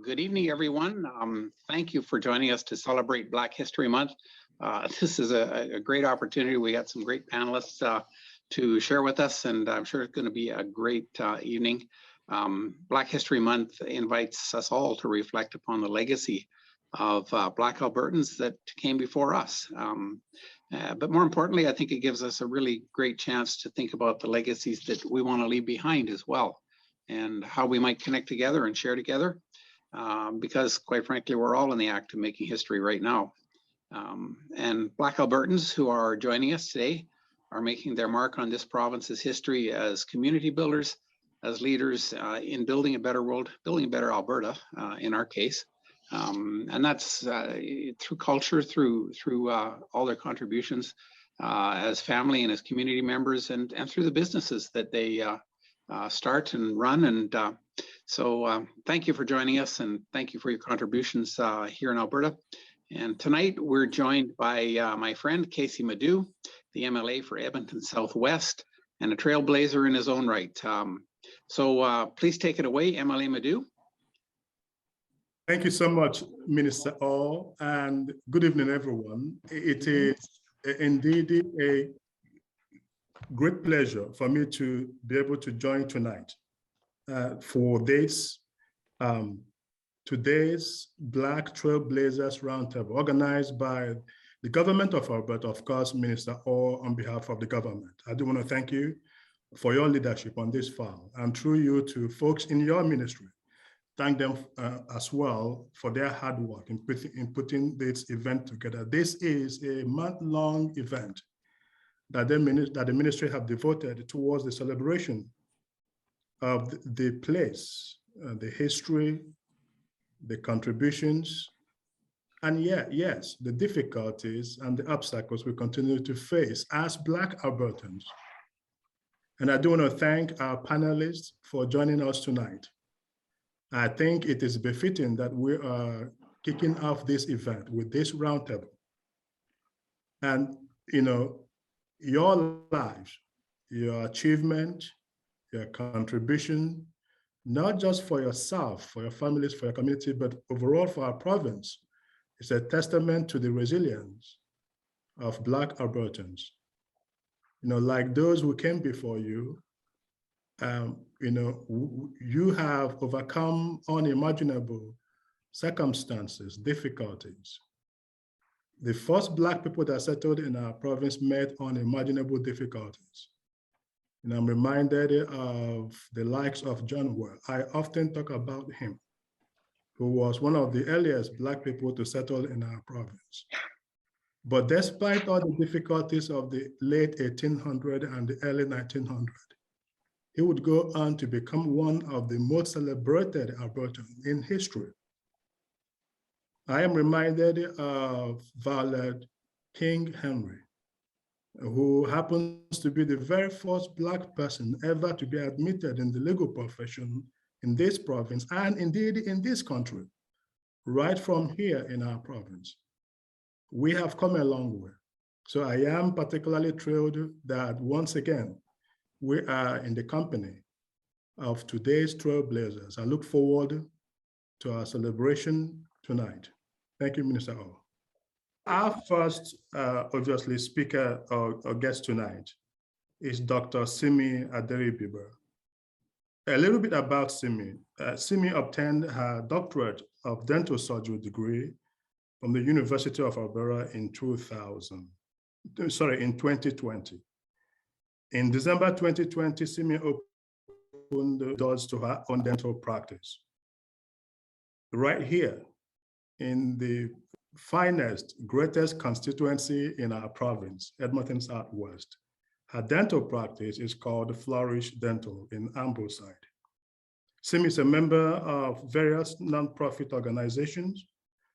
Good evening, everyone. Thank you for joining us to celebrate Black History Month. This is a great opportunity. We got some great panelists to share with us, and I'm sure it's going to be a great evening. Black History Month invites us all to reflect upon the legacy of Black Albertans that came before us. But more importantly, I think it gives us a really great chance to think about the legacies that we want to leave behind as well, and how we might connect together and share together. Because quite frankly, we're all in the act of making history right now. And Black Albertans who are joining us today are making their mark on this province's history as community builders, as leaders in building a better world, building a better Alberta, in our case. And that's through culture, through all their contributions as family and as community members, and through the businesses that they start and run. And so thank you for joining us, and thank you for your contributions here in Alberta. And tonight we're joined by my friend Casey Madu, the MLA for Edmonton Southwest, and a trailblazer in his own right. So please take it away, MLA Madu. Thank you so much, Minister All, and good evening, everyone. It is indeed a great pleasure for me to be able to join tonight for this today's Black Trailblazers Roundtable, organized by the government of Alberta, of course, Minister All, on behalf of the government. I do want to thank you for your leadership on this file, and through you to folks in your ministry. Thank them as well for their hard work in putting this event together. This is a month-long event that the ministry have devoted towards the celebration of the place, the history, the contributions, and yes, the difficulties and the obstacles we continue to face as Black Albertans. And I do want to thank our panelists for joining us tonight. I think it is befitting that we are kicking off this event with this roundtable. And, you know, your lives, your achievement, your contribution, not just for yourself, for your families, for your community, but overall for our province, is a testament to the resilience of Black Albertans. You know, like those who came before you, you know, you have overcome unimaginable circumstances, difficulties. The first Black people that settled in our province met unimaginable difficulties. And I'm reminded of the likes of John Well. I often talk about him, who was one of the earliest Black people to settle in our province. But despite all the difficulties of the late 1800s and the early 1900s, he would go on to become one of the most celebrated Albertans in history. I am reminded of Violet King Henry, who happens to be the very first Black person ever to be admitted in the legal profession in this province, and indeed in this country, right from here in our province. We have come a long way. So I am particularly thrilled that once again, we are in the company of today's Trailblazers. I look forward to our celebration tonight. Thank you, Minister O. Our first, obviously, speaker or guest tonight is Dr. Simi Aderibiba. A little bit about Simi. Simi obtained her doctorate of dental surgery degree from the University of Alberta in 2020. In December 2020, Simi opened the doors to her own dental practice. Right here in the finest, greatest constituency in our province, Edmonton Southwest. Her dental practice is called Flourish Dental in Ambleside. Simi is a member of various nonprofit organizations,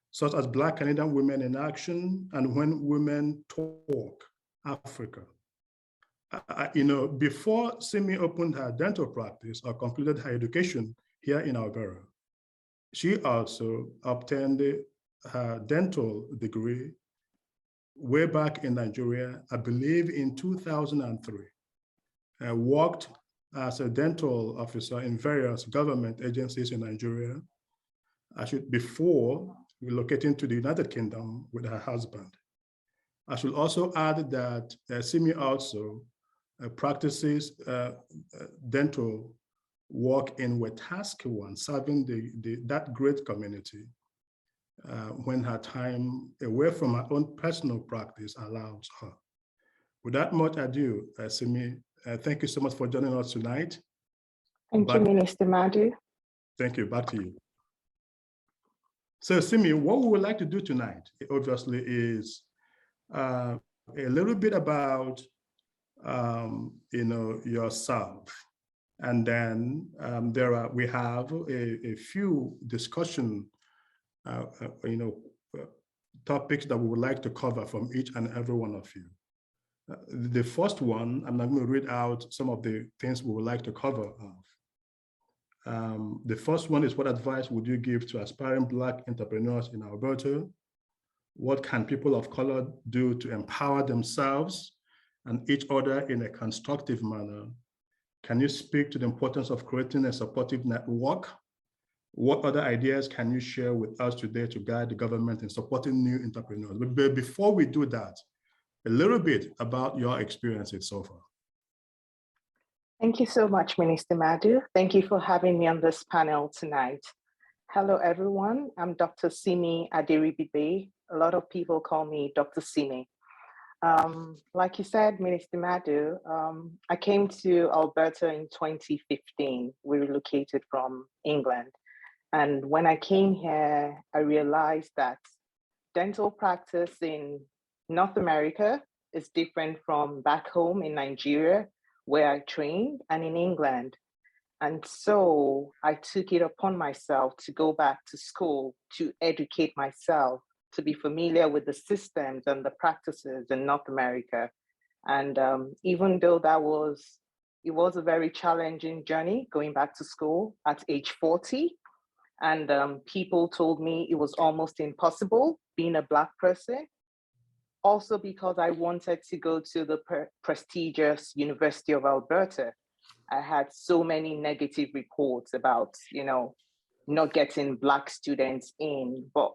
such as Black Canadian Women in Action and When Women Talk Africa. You know, before Simi opened her dental practice or completed her education here in Alberta, she also obtained her dental degree way back in Nigeria, I believe in 2003. I worked as a dental officer in various government agencies in Nigeria, before relocating to the United Kingdom with her husband. I should also add that Simi also practices dental work in Wetaskiwin, serving that great community when her time away from her own personal practice allows her. Without much ado, Simi, thank you so much for joining us tonight. Thank you, Minister Madhu. Thank you. Back to you. So, Simi, what we would like to do tonight, obviously, is a little bit about yourself, and then we have a few discussion topics that we would like to cover from each and every one of you. The first one, I'm not going to read out some of the things we would like to cover. The first one is, what advice would you give to aspiring Black entrepreneurs in Alberta? What can people of color do to empower themselves and each other in a constructive manner? Can you speak to the importance of creating a supportive network? What other ideas can you share with us today to guide the government in supporting new entrepreneurs? But before we do that, a little bit about your experiences so far. Thank you so much, Minister Madhu. Thank you for having me on this panel tonight. Hello, everyone. I'm Dr. Simi Aderibibe. A lot of people call me Dr. Simi. Like you said, Minister Madhu, I came to Alberta in 2015. We relocated from England. And when I came here, I realized that dental practice in North America is different from back home in Nigeria, where I trained, and in England. And so I took it upon myself to go back to school to educate myself, to be familiar with the systems and the practices in North America. And even though it was a very challenging journey going back to school at age 40, and people told me it was almost impossible being a Black person, also because I wanted to go to the prestigious University of Alberta. I had so many negative reports about, not getting Black students in, but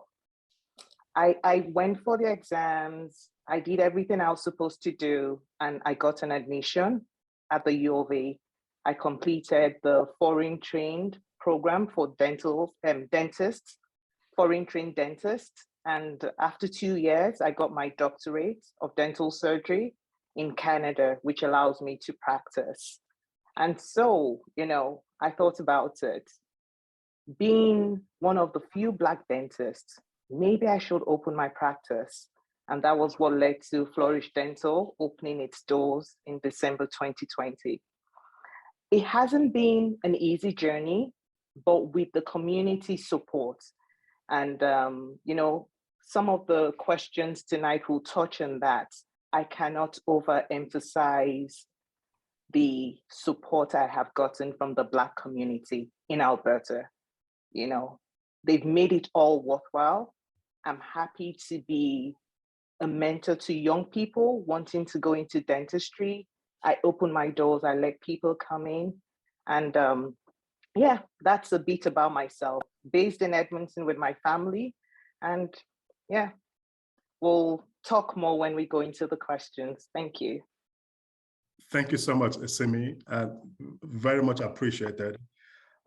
I went for the exams. I did everything I was supposed to do, and I got an admission at the U of A. I completed the foreign trained program for dentists, foreign trained dentists. And after 2 years, I got my doctorate of dental surgery in Canada, which allows me to practice. And so, I thought about it. Being one of the few Black dentists, maybe I should open my practice. And that was what led to Flourish Dental opening its doors in December 2020. It hasn't been an easy journey, but with the community support and, some of the questions tonight will touch on that. I cannot overemphasize the support I have gotten from the Black community in Alberta. They've made it all worthwhile. I'm happy to be a mentor to young people wanting to go into dentistry. I open my doors, I let people come in. And that's a bit about myself. Based in Edmonton with my family. And we'll talk more when we go into the questions. Thank you. Thank you so much, Simi. Very much appreciated.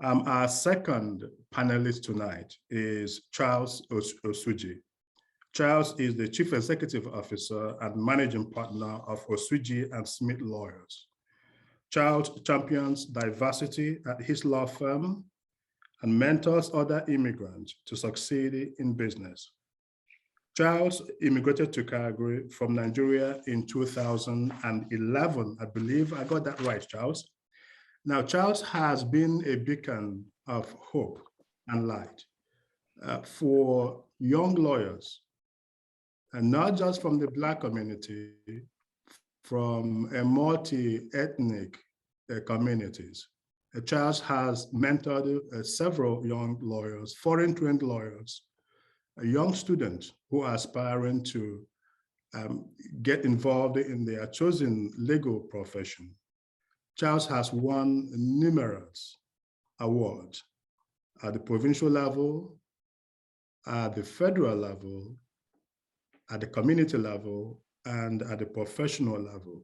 Our second panelist tonight is Charles Osuji. Charles is the Chief Executive Officer and Managing Partner of Osuji and Smith Lawyers. Charles champions diversity at his law firm and mentors other immigrants to succeed in business. Charles immigrated to Calgary from Nigeria in 2011. I believe I got that right, Charles. Now, Charles has been a beacon of hope and light for young lawyers, and not just from the Black community, from a multi-ethnic communities. Charles has mentored several young lawyers, foreign trained lawyers, young students who are aspiring to get involved in their chosen legal profession. Charles has won numerous awards at the provincial level, at the federal level, at the community level, and at the professional level.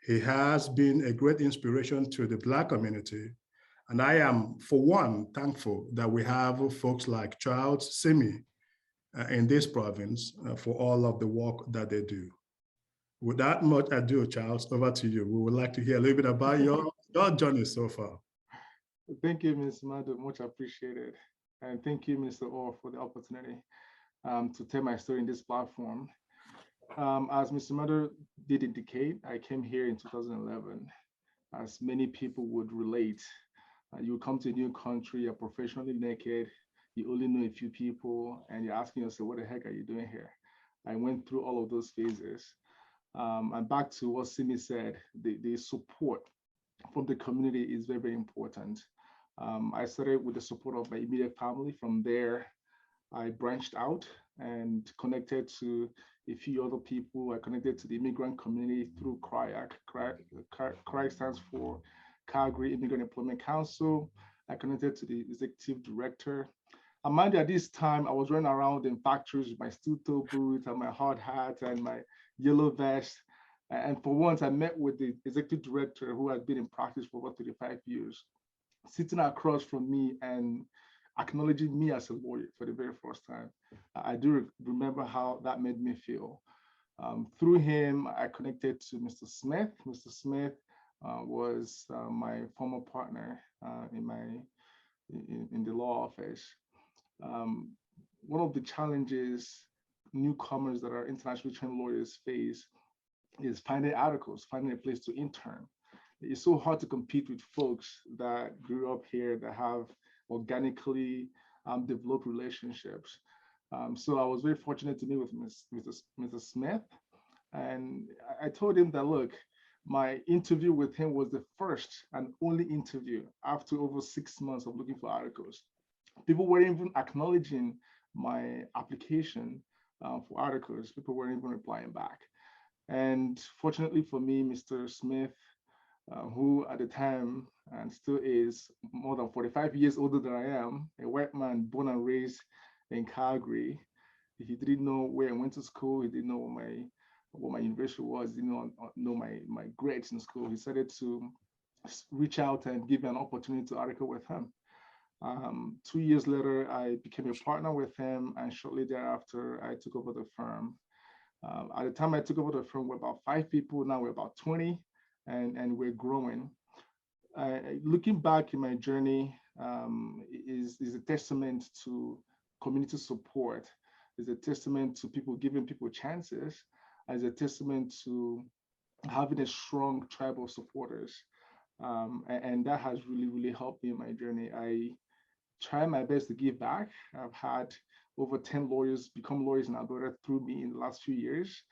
He has been a great inspiration to the Black community. And I am, for one, thankful that we have folks like Charles Simi in this province for all of the work that they do. Without much ado, Charles, over to you. We would like to hear a little bit about your journey so far. Thank you, Ms. Madu, much appreciated. And thank you, Mr. Orr, for the opportunity to tell my story in this platform. As Mr. Madu did indicate, I came here in 2011. As many people would relate, you come to a new country, you're professionally naked, you only know a few people, and you're asking yourself, what the heck are you doing here? I went through all of those phases. And back to what Simi said, the support from the community is very, very important. I started with the support of my immediate family. From there, I branched out and connected to a few other people. I connected to the immigrant community through CRIAC. CRIAC stands for Calgary Immigrant Employment Council. I connected to the executive director. And mind you, at this time, I was running around in factories with my steel-toe boots and my hard hat and my yellow vest. And for once, I met with the executive director who had been in practice for over 35 years, sitting across from me and acknowledging me as a lawyer for the very first time. I do remember how that made me feel. Through him, I connected to Mr. Smith. Mr. Smith was my former partner in the law office. One of the challenges newcomers that are internationally trained lawyers face is finding articles, finding a place to intern. It's so hard to compete with folks that grew up here that have organically developed relationships. So I was very fortunate to meet with Mr. Smith. And I told him that, look, my interview with him was the first and only interview after over 6 months of looking for articles. People weren't even acknowledging my application for articles. People weren't even replying back. And fortunately for me, Mr. Smith, who at the time and still is more than 45 years older than I am, a white man born and raised in Calgary. He didn't know where I went to school. He didn't know what my university was. He didn't know my grades in school. He decided to reach out and give me an opportunity to article with him. 2 years later, I became a partner with him, and shortly thereafter, I took over the firm. At the time I took over the firm, we're about 5 people. Now we're about 20, and we're growing. Looking back in my journey is a testament to community support. Is a testament to people giving people chances. Is a testament to having a strong tribe of supporters. And that has really, really helped me in my journey. I try my best to give back. I've had over 10 lawyers become lawyers in Alberta through me in the last few years.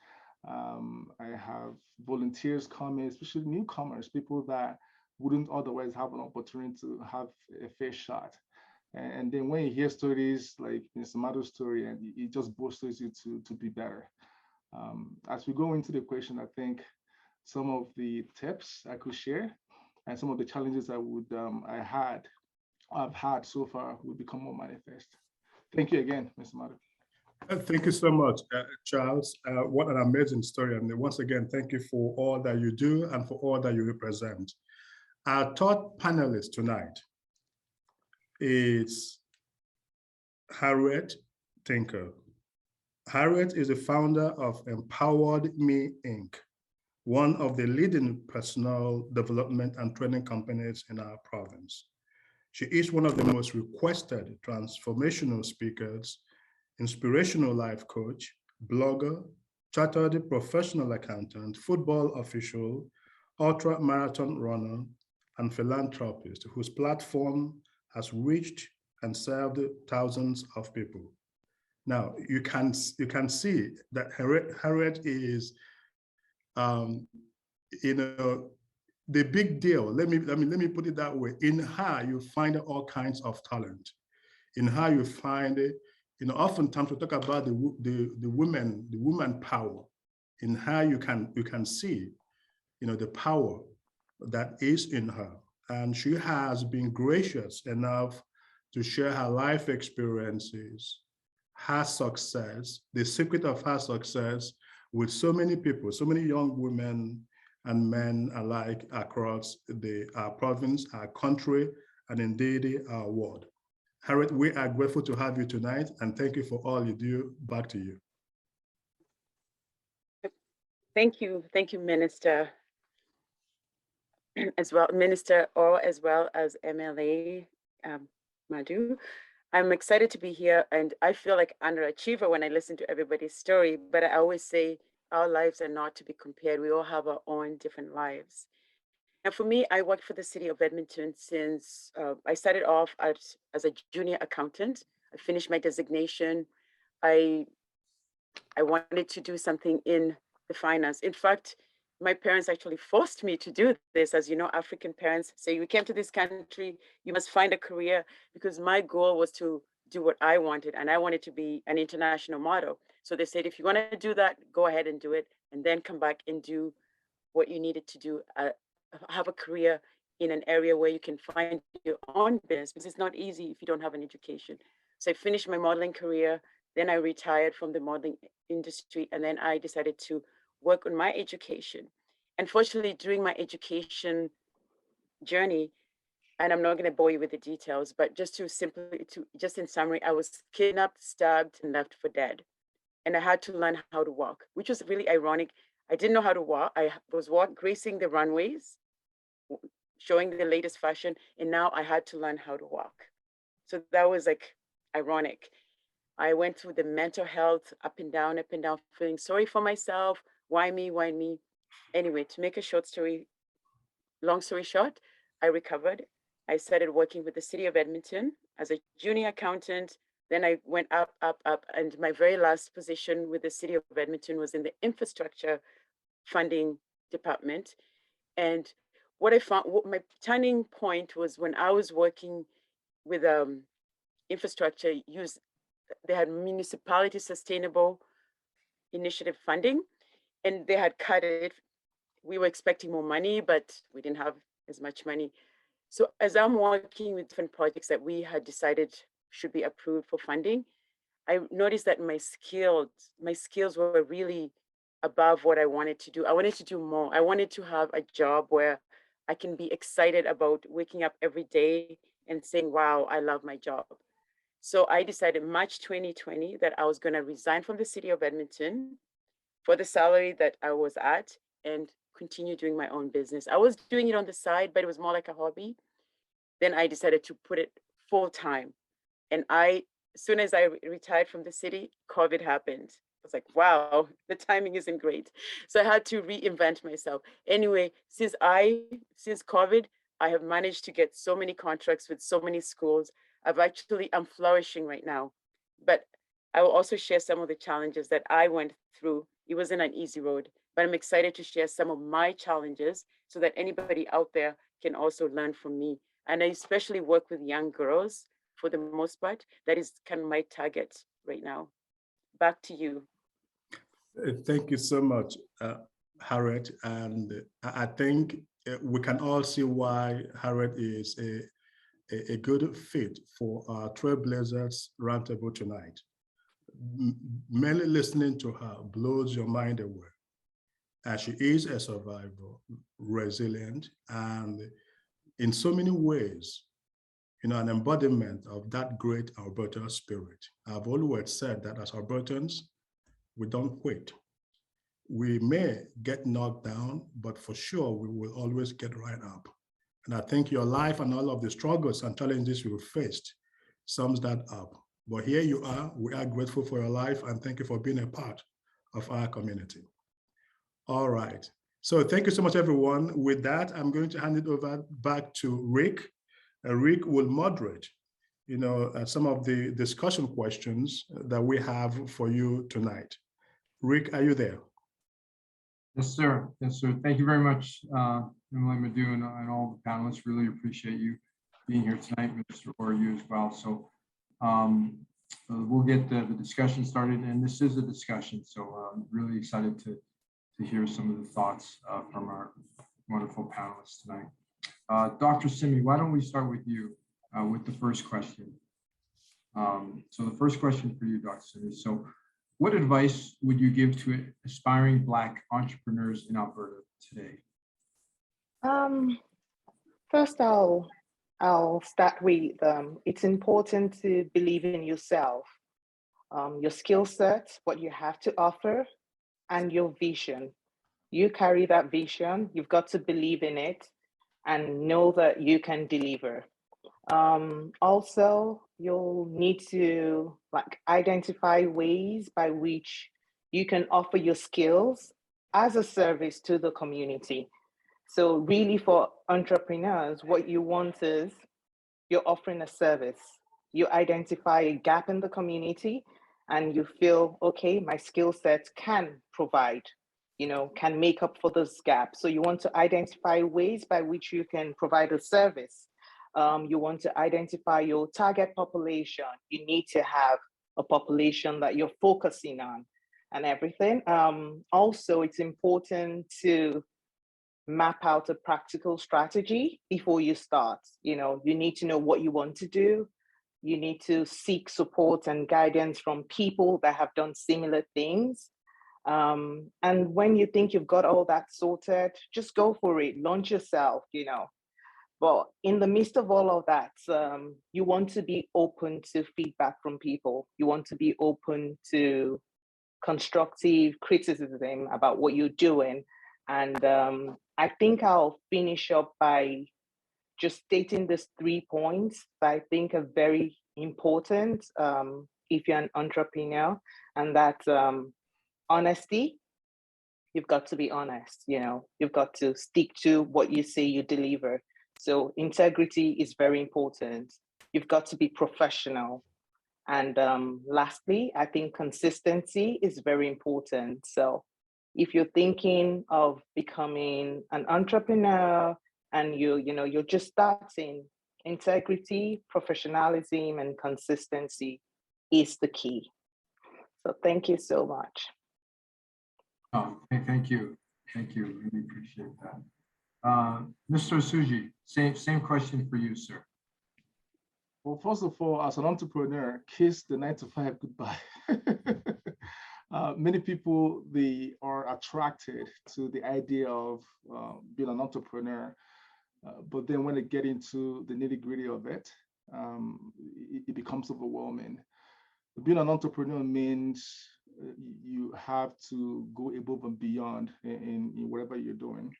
I have volunteers coming, especially newcomers, people that wouldn't otherwise have an opportunity to have a fair shot. And then when you hear stories like Mr. Mado's story, and it just bolsters you to be better. As we go into the question, I think some of the tips I could share and some of the challenges I've had so far will become more manifest. Thank you again, Mr. Madu. Thank you so much, Charles. What an amazing story. And once again, thank you for all that you do and for all that you represent. Our third panelist tonight is Harriet Tinker. Harriet is the founder of Empowered Me, Inc., one of the leading personal development and training companies in our province. She is one of the most requested transformational speakers, inspirational life coach, blogger, chartered professional accountant, football official, ultra marathon runner, and philanthropist whose platform has reached and served thousands of people. Now, you can see that Harriet is, the big deal. Let me put it that way. In her, you find all kinds of talent. In her, you find, oftentimes we talk about the woman power. In her, you can see, the power that is in her. And she has been gracious enough to share her life experiences her success, the secret of her success with so many people, so many young women and men alike across our province, our country, and indeed our world. Harriet, we are grateful to have you tonight, and thank you for all you do. Back to you. Thank you, Minister, as well, Minister, or as well as MLA Madhu. I'm excited to be here, and I feel like an underachiever when I listen to everybody's story, but I always say our lives are not to be compared. We all have our own different lives. And for me, I worked for the city of Edmonton since I started off as a junior accountant. I finished my designation. I wanted to do something in the finance. In fact, my parents actually forced me to do this. As you know, African parents say, you came to this country, you must find a career, because my goal was to do what I wanted, and I wanted to be an international model. So they said, if you want to do that, go ahead and do it, and then come back and do what you needed to do, have a career in an area where you can find your own business, because it's not easy if you don't have an education. So I finished my modeling career, then I retired from the modeling industry, and then I decided to work on my education. Unfortunately, during my education journey, and I'm not going to bore you with the details, but just in summary, I was kidnapped, stabbed, and left for dead. And I had to learn how to walk, which was really ironic. I didn't know how to walk. I was gracing the runways, showing the latest fashion, and now I had to learn how to walk. So that was like ironic. I went through the mental health up and down, feeling sorry for myself. Why me? Why me? Anyway, to make a long story short, I recovered. I started working with the city of Edmonton as a junior accountant. Then I went up, and my very last position with the city of Edmonton was in the infrastructure funding department. And what I found, my turning point was when I was working with infrastructure, they had municipality sustainable initiative funding, and they had cut it. We were expecting more money, but we didn't have as much money. So as I'm working with different projects that we had decided should be approved for funding, I noticed that my skills were really above what I wanted to do. I wanted to do more. I wanted to have a job where I can be excited about waking up every day and saying, wow, I love my job. So I decided March 2020 that I was going to resign from the city of Edmonton for the salary that I was at and continue doing my own business. I was doing it on the side, but it was more like a hobby. Then I decided to put it full time. And as soon as I retired from the city, COVID happened. I was like, wow, the timing isn't great. So I had to reinvent myself. Anyway, since COVID, I have managed to get so many contracts with so many schools. I'm flourishing right now. But I will also share some of the challenges that I went through. It wasn't an easy road, but I'm excited to share some of my challenges so that anybody out there can also learn from me. And I especially work with young girls for the most part. That is kind of my target right now. Back to you. Thank you so much, Harriet. And I think we can all see why Harriet is a good fit for our Trailblazers Roundtable tonight. Merely listening to her blows your mind away. As she is a survivor, resilient, and in so many ways, an embodiment of that great Alberta spirit. I've always said that as Albertans, we don't quit. We may get knocked down, but for sure, we will always get right up. And I think your life and all of the struggles and challenges you faced sums that up. But here you are. We are grateful for your life, and thank you for being a part of our community. All right. So thank you so much, everyone. With that, I'm going to hand it over back to Rick. Rick will moderate, some of the discussion questions that we have for you tonight. Rick, are you there? Yes, sir. Yes, sir. Thank you very much, Emily Madhu, and all the panelists. Really appreciate you being here tonight, Mr. Orr, you as well. So we'll get the discussion started, and this is a discussion. So I'm really excited to hear some of the thoughts from our wonderful panelists tonight. Dr. Simi, why don't we start with you with the first question? So the first question for you, Dr. Cindy, so what advice would you give to aspiring Black entrepreneurs in Alberta today? First, I'll start with it's important to believe in yourself, your skill set, what you have to offer, and your vision. You carry that vision. You've got to believe in it and know that you can deliver. Also, you'll need to identify ways by which you can offer your skills as a service to the community. So really for entrepreneurs, what you want is you're offering a service. You identify a gap in the community and you feel, okay, my skill set can provide, can make up for this gap. So you want to identify ways by which you can provide a service. You want to identify your target population. You need to have a population that you're focusing on and everything. Also, it's important to map out a practical strategy before you start. You need to know what you want to do. You need to seek support and guidance from people that have done similar things. And when you think you've got all that sorted, just go for it, launch yourself, But in the midst of all of that, you want to be open to feedback from people. You want to be open to constructive criticism about what you're doing. And I think I'll finish up by just stating these 3 points that I think are very important if you're an entrepreneur, and that's honesty. You've got to be honest, you've got to stick to what you say you deliver. So integrity is very important. You've got to be professional. And lastly, I think consistency is very important. So if you're thinking of becoming an entrepreneur and you're just starting, integrity, professionalism, and consistency is the key. So thank you so much. Oh, thank you. Thank you. Really appreciate that. Mr. Suji, same question for you, sir. Well, first of all, as an entrepreneur, kiss the 9-to-5 goodbye. Many people, they are attracted to the idea of being an entrepreneur, but then when they get into the nitty-gritty of it, it becomes overwhelming. Being an entrepreneur means you have to go above and beyond in whatever you're doing.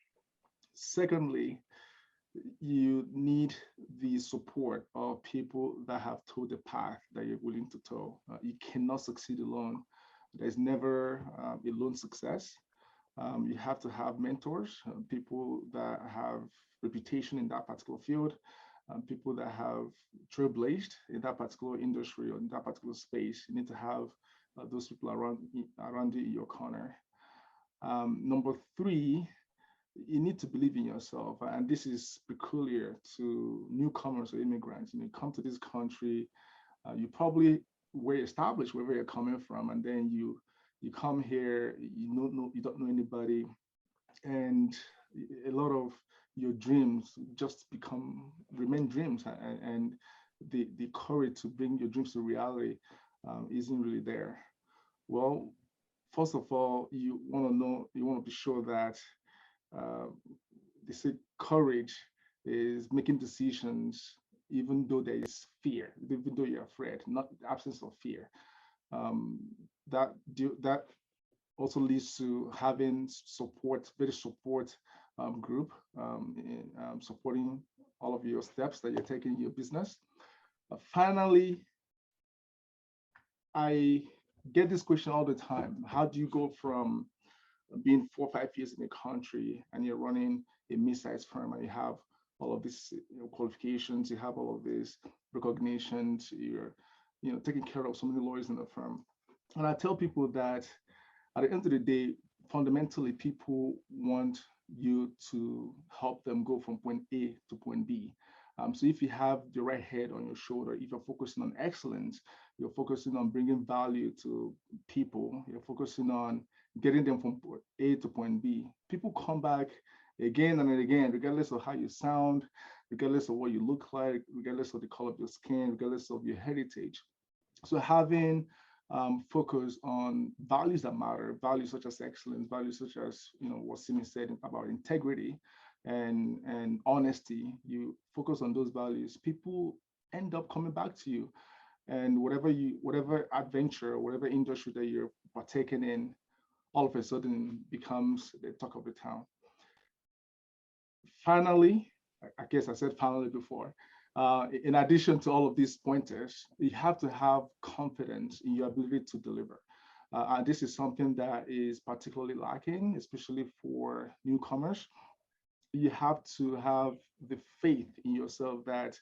Secondly, you need the support of people that have told the path that you're willing to toe. You cannot succeed alone. There's never a lone success. You have to have mentors, people that have reputation in that particular field, people that have trailblazed in that particular industry or in that particular space. You need to have those people around you in your corner. Number 3, you need to believe in yourself. And this is peculiar to newcomers or immigrants. You come to this country, you probably were established wherever you're coming from, and then you come here, you don't know anybody, and a lot of your dreams just remain dreams, and the courage to bring your dreams to reality isn't really there. Well, first of all, you want to be sure that they say courage is making decisions even though there is fear, even though you're afraid, not the absence of fear. That also leads to having very support group supporting all of your steps that you're taking in your business. Finally, I get this question all the time. How do you go from being 4 or 5 years in a country and you're running a mid-sized firm and you have all of these qualifications, you have all of these recognitions, you're taking care of so many lawyers in the firm. And I tell people that at the end of the day, fundamentally, people want you to help them go from point A to point B. So if you have the right head on your shoulder, if you're focusing on excellence, you're focusing on bringing value to people, you're focusing on getting them from point A to point B, people come back again and again, regardless of how you sound, regardless of what you look like, regardless of the color of your skin, regardless of your heritage. So having focus on values that matter, values such as excellence, values such as, what Simi said about integrity and honesty. You focus on those values, people end up coming back to you. And whatever adventure, whatever industry that you're partaking in, all of a sudden becomes the talk of the town. Finally, I guess I said finally before, in addition to all of these pointers, you have to have confidence in your ability to deliver. And this is something that is particularly lacking, especially for newcomers. You have to have the faith in yourself that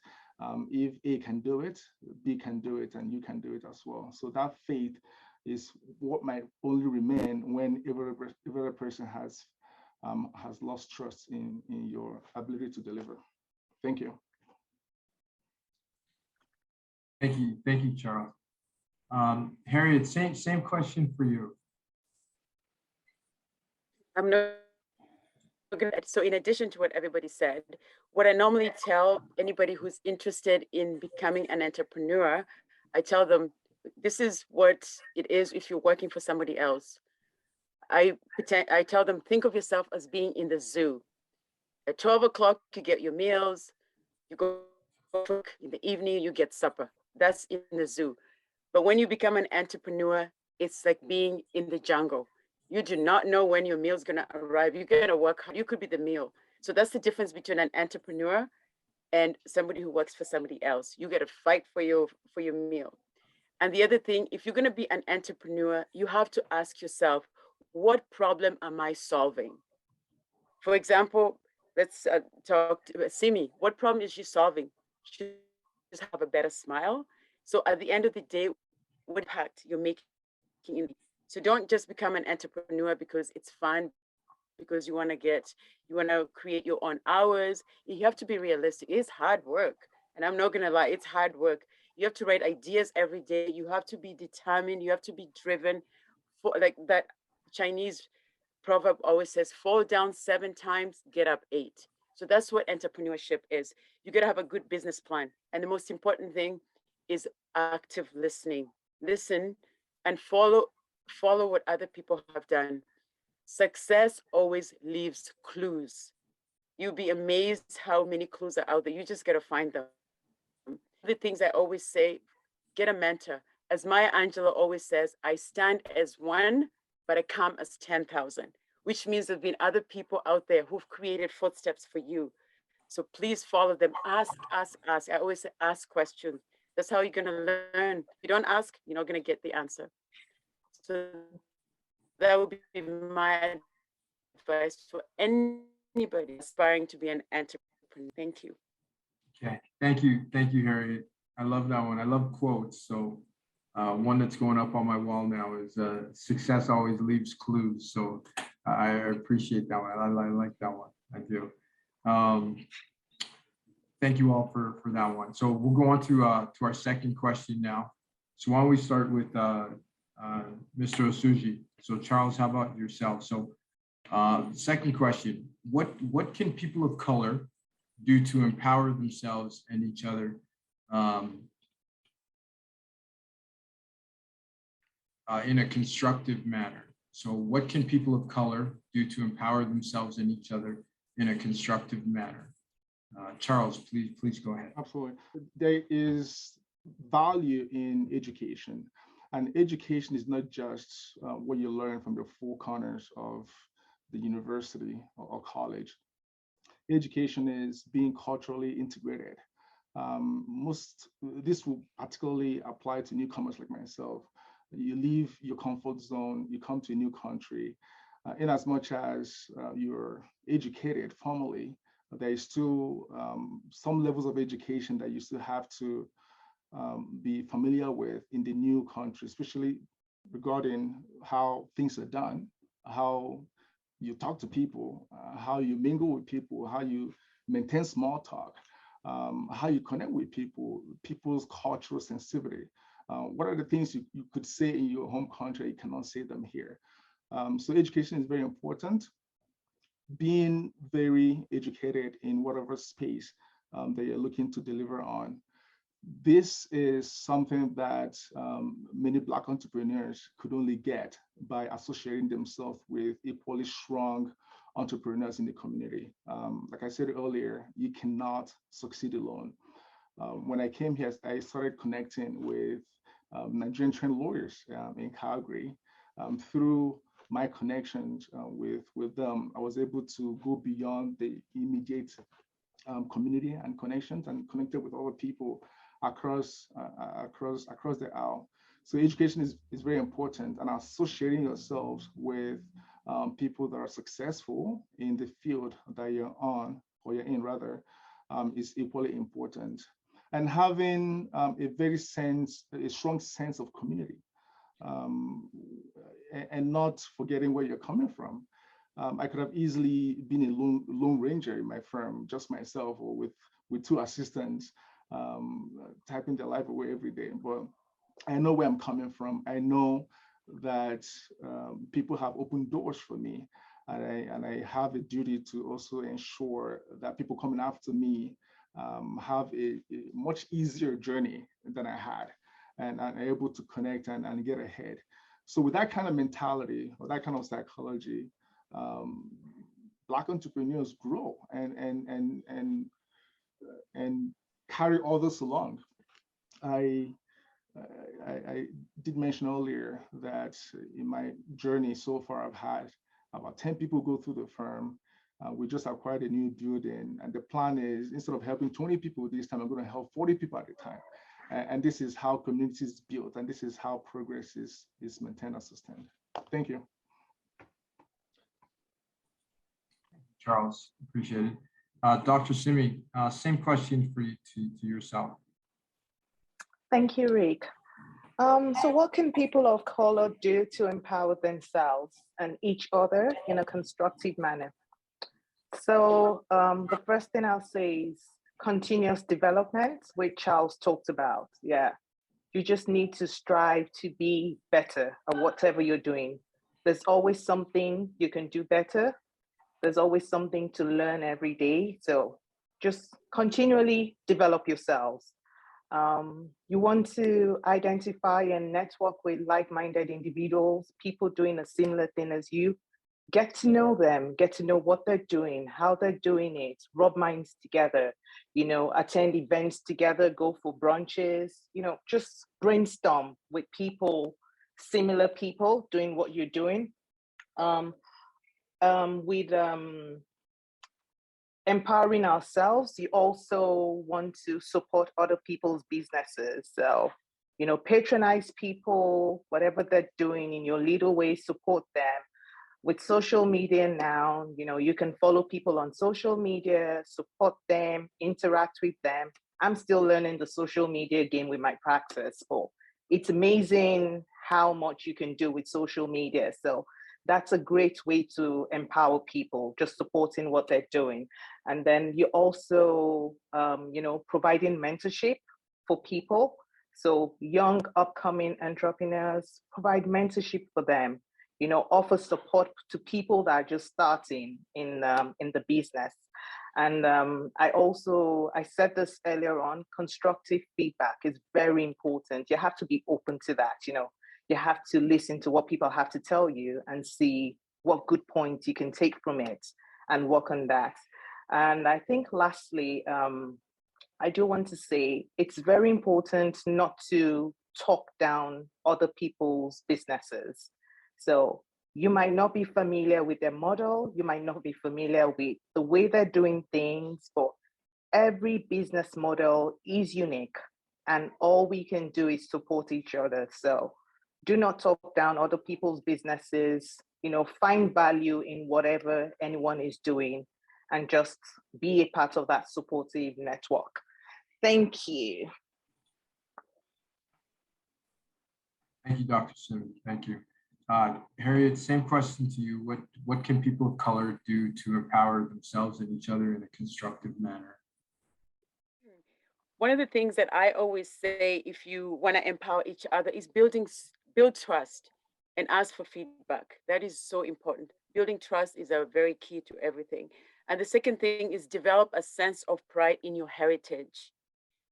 if A can do it, B can do it, and you can do it as well. So that faith is what might only remain when every person has lost trust in your ability to deliver. Thank you. Thank you, Charles. Harriet, same question for you. I'm not good. So in addition to what everybody said, what I normally tell anybody who's interested in becoming an entrepreneur, I tell them, this is what it is if you're working for somebody else. I tell them, think of yourself as being in the zoo. At 12 o'clock, you get your meals, you go work, in the evening, you get supper. That's in the zoo. But when you become an entrepreneur, it's like being in the jungle. You do not know when your meal is going to arrive. You're going to work hard. You could be the meal. So that's the difference between an entrepreneur and somebody who works for somebody else. You get to fight for your meal. And the other thing, if you're going to be an entrepreneur, you have to ask yourself, what problem am I solving? For example, let's talk to Simi. What problem is she solving? She just have a better smile. So at the end of the day, what impact you're making in. So don't just become an entrepreneur because it's fun, because you want to create your own hours. You have to be realistic. It's hard work. And I'm not going to lie, it's hard work. You have to write ideas every day. You have to be determined. You have to be driven. For like that Chinese proverb always says, fall down 7 times, get up 8. So that's what entrepreneurship is. You got to have a good business plan. And the most important thing is active listening. Listen and follow what other people have done. Success always leaves clues. You'll be amazed how many clues are out there. You just got to find them. The things I always say, get a mentor. As Maya Angelou always says, I stand as one, but I come as 10,000, which means there've been other people out there who've created footsteps for you. So please follow them. Ask. I always say, ask questions. That's how you're going to learn. If you don't ask, you're not going to get the answer. So that would be my advice for anybody aspiring to be an entrepreneur. Thank you. Okay, thank you, Harriet. I love that one. I love quotes. So one that's going up on my wall now is success always leaves clues. So I appreciate that one. I like that one. I do. Thank you all for that one. So we'll go on to our second question now. So why don't we start with Mr. Osuji. So Charles, how about yourself? So second question, what can people of color do to empower themselves and each other in a constructive manner? So what can people of color do to empower themselves and each other in a constructive manner? Charles, please go ahead. Absolutely. There is value in education. And education is not just what you learn from the four corners of the university or college. Education is being culturally integrated. This will particularly apply to newcomers like myself. You leave your comfort zone, you come to a new country. In as much as you're educated formally, there is still some levels of education that you still have to be familiar with in the new country, especially regarding how things are done, how you talk to people, how you mingle with people, how you maintain small talk, how you connect with people, people's cultural sensitivity. What are the things you could say in your home country, you cannot say them here? So education is very important. Being very educated in whatever space that you're looking to deliver on. This is something that many Black entrepreneurs could only get by associating themselves with equally strong entrepreneurs in the community. Like I said earlier, you cannot succeed alone. When I came here, I started connecting with Nigerian trained lawyers in Calgary. Through my connections with them, I was able to go beyond the immediate community and connections and connected with other people across the aisle. So education is very important, and associating yourselves with people that are successful in the field that you're on, or you're in rather, is equally important. And having a strong sense of community, and not forgetting where you're coming from. I could have easily been a lone ranger in my firm, just myself, or with two assistants, typing their life away every day. But I know where I'm coming from. I know that people have opened doors for me, and I have a duty to also ensure that people coming after me have a much easier journey than I had, and are able to connect and get ahead. So with that kind of mentality, or that kind of psychology, Black entrepreneurs grow and carry others along. I did mention earlier that in my journey so far, I've had about 10 people go through the firm. We just acquired a new building, and the plan is, instead of helping 20 people this time, I'm going to help 40 people at a time. And this is how community is built, and this is how progress is maintained and sustained. Thank you. Charles, appreciate it. Dr. Simi, same question for you to yourself. Thank you, Rick. So what can people of color do to empower themselves and each other in a constructive manner? So the first thing I'll say is continuous development, which Charles talked about. Yeah, you just need to strive to be better at whatever you're doing. There's always something you can do better. There's always something to learn every day. So just continually develop yourselves. You want to identify and network with like-minded individuals, people doing a similar thing as you. Get to know them, get to know what they're doing, how they're doing it, rub minds together, attend events together, go for brunches, just brainstorm with people, similar people doing what you're doing. With empowering ourselves, you also want to support other people's businesses. So, patronize people, whatever they're doing in your little way, support them. With social media now, you can follow people on social media, support them, interact with them. I'm still learning the social media game with my practice, but it's amazing how much you can do with social media. So that's a great way to empower people, just supporting what they're doing. And then you also, providing mentorship for people. So young upcoming entrepreneurs, provide mentorship for them. Offer support to people that are just starting in the business. And I said this earlier on, constructive feedback is very important. You have to be open to that. You have to listen to what people have to tell you and see what good points you can take from it and work on that. And I think lastly, I do want to say it's very important not to talk down other people's businesses. So you might not be familiar with their model, you might not be familiar with the way they're doing things, but every business model is unique, and all we can do is support each other. So do not talk down other people's businesses, find value in whatever anyone is doing, and just be a part of that supportive network. Thank you. Thank you, Dr. Sim. Thank you. Harriet, same question to you. What can people of color do to empower themselves and each other in a constructive manner? One of the things that I always say, if you want to empower each other, is build trust and ask for feedback. That is so important. Building trust is a very key to everything. And the second thing is develop a sense of pride in your heritage.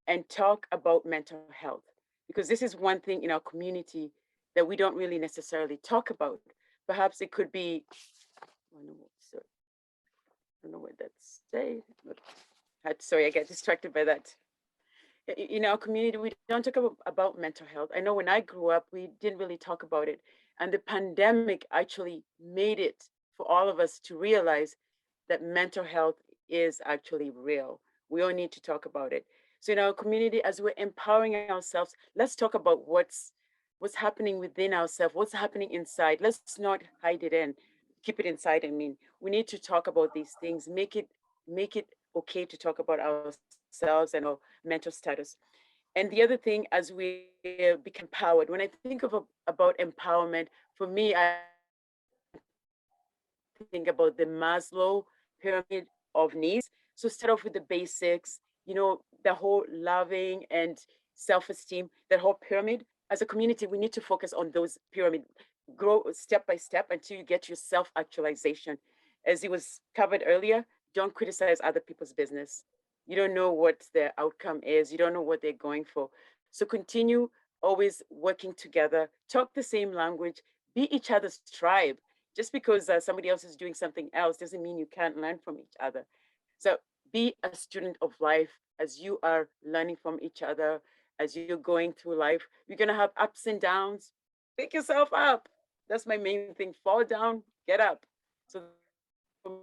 and talk about mental health, because this is one thing in our community that we don't really necessarily talk about. Perhaps it could be, I don't know what that's saying. Sorry, I get distracted by that. In our community, we don't talk about mental health. I know when I grew up, we didn't really talk about it. And the pandemic actually made it for all of us to realize that mental health is actually real. We all need to talk about it. So in our community, as we're empowering ourselves, let's talk about what's happening within ourselves, what's happening inside. Let's not hide it in, keep it inside. I mean, we need to talk about these things, make it okay to talk about ourselves and our mental status. And the other thing, as we become empowered, when I think about empowerment, for me, I think about the Maslow pyramid of needs. So start off with the basics, the whole loving and self-esteem, that whole pyramid. As a community, we need to focus on those pyramid, grow step by step until you get your self-actualization. As it was covered earlier, don't criticize other people's business. You don't know what their outcome is. You don't know what they're going for. So continue always working together, talk the same language, be each other's tribe. Just because somebody else is doing something else doesn't mean you can't learn from each other. So be a student of life as you are learning from each other, as you're going through life. You're going to have ups and downs. Pick yourself up. That's my main thing. Fall down, get up. So for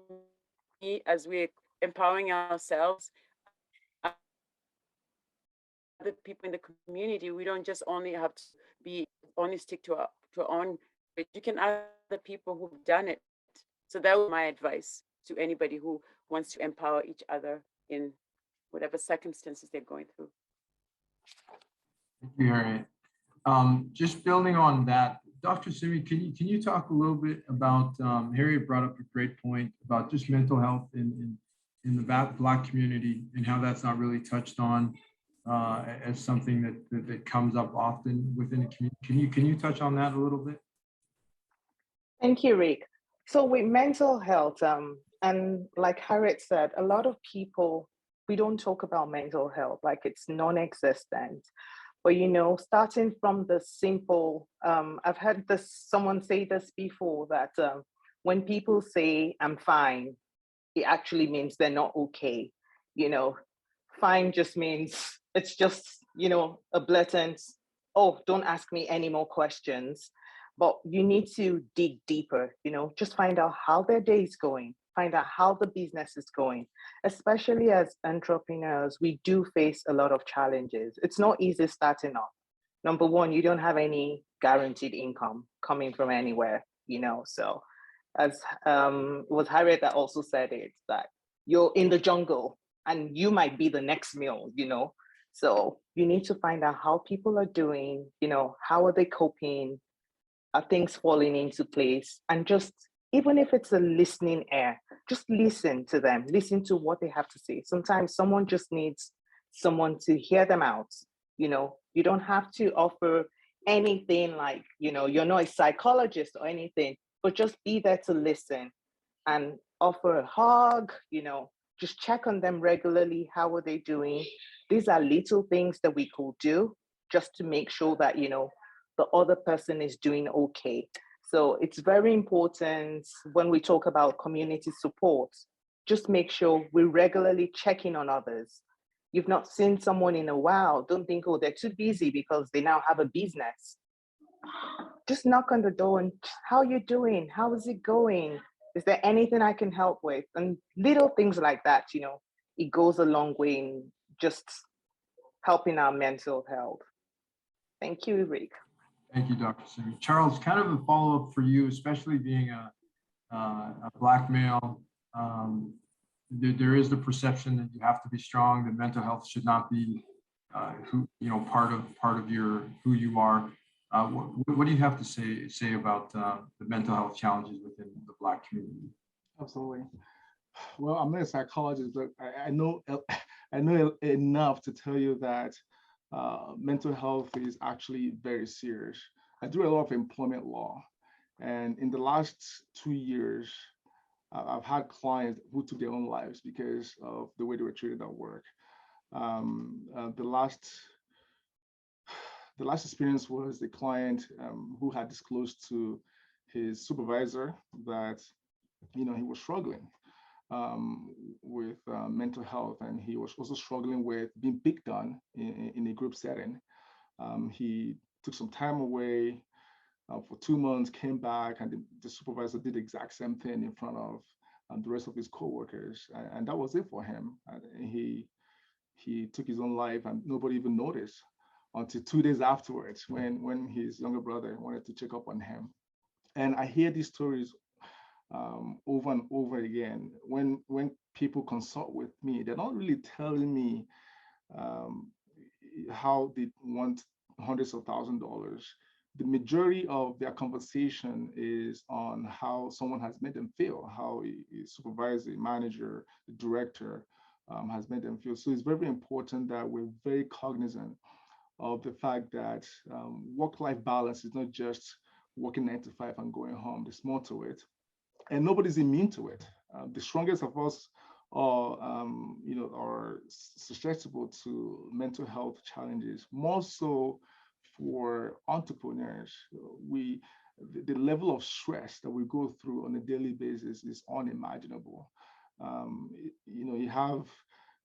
me, as we're empowering ourselves, other people in the community, we don't just only have to only stick to our own. You can ask other people who've done it. So that was my advice to anybody who wants to empower each other in whatever circumstances they're going through. Thank you, Harriet. Just building on that, Dr. Simi, can you talk a little bit about, Harriet brought up a great point about just mental health in the Black community and how that's not really touched on as something that comes up often within the community. Can you touch on that a little bit? Thank you, Rick. So with mental health, and like Harriet said, a lot of people, we don't talk about mental health like it's non-existent. But starting from the simple, I've heard someone say this before, that when people say I'm fine, it actually means they're not okay. Fine just means it's just, a blatant, oh, don't ask me any more questions. But you need to dig deeper, just find out how their day is going, find out how the business is going. Especially as entrepreneurs, we do face a lot of challenges. It's not easy starting off. Number one, you don't have any guaranteed income coming from anywhere, so as was Harriet that also said it, that you're in the jungle and you might be the next meal, so you need to find out how people are doing, how are they coping, are things falling into place, and just, even if it's a listening ear, just listen to them, listen to what they have to say. Sometimes someone just needs someone to hear them out. You don't have to offer anything like, you're not a psychologist or anything, but just be there to listen and offer a hug, just check on them regularly. How are they doing? These are little things that we could do just to make sure that, the other person is doing okay. So it's very important when we talk about community support, just make sure we regularly check in on others. You've not seen someone in a while, don't think, oh, they're too busy because they now have a business. Just knock on the door and, how you doing? How is it going? Is there anything I can help with? And little things like that, it goes a long way in just helping our mental health. Thank you, Rick. Thank you, Dr. Simi. Charles, kind of a follow-up for you, especially being a Black male. There is the perception that you have to be strong, that mental health should not be part of your who you are. What do you have to say about the mental health challenges within the Black community? Absolutely. Well, I'm not a psychologist, but I know enough to tell you that mental health is actually very serious. I do a lot of employment law, and in the last 2 years, I've had clients who took their own lives because of the way they were treated at work. The last experience was the client who had disclosed to his supervisor that he was struggling with mental health, and he was also struggling with being picked on in a group setting. He took some time away for 2 months, came back, and the supervisor did the exact same thing in front of the rest of his coworkers, and that was it for him. He took his own life, and nobody even noticed until 2 days afterwards, when his younger brother wanted to check up on him. And I hear these stories over and over again. When people consult with me, they're not really telling me how they want hundreds of $1,000s. The majority of their conversation is on how someone has made them feel, how a supervisor, a manager, a director has made them feel. So it's very important that we're very cognizant of the fact that work-life balance is not just working 9 to 5 and going home. There's more to it, and nobody's immune to it. The strongest of us are susceptible to mental health challenges, more so for entrepreneurs. The level of stress that we go through on a daily basis is unimaginable. You have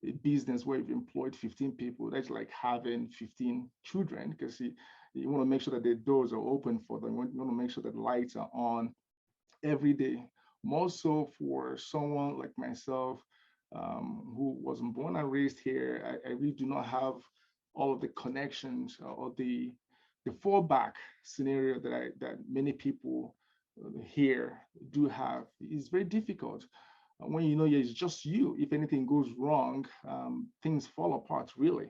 a business where you've employed 15 people. That's like having 15 children, because you want to make sure that the doors are open for them. You want to make sure that lights are on every day. More so for someone like myself, who wasn't born and raised here. I really do not have all of the connections or the fallback scenario that many people here do have. It's very difficult when it's just you. If anything goes wrong, things fall apart, really.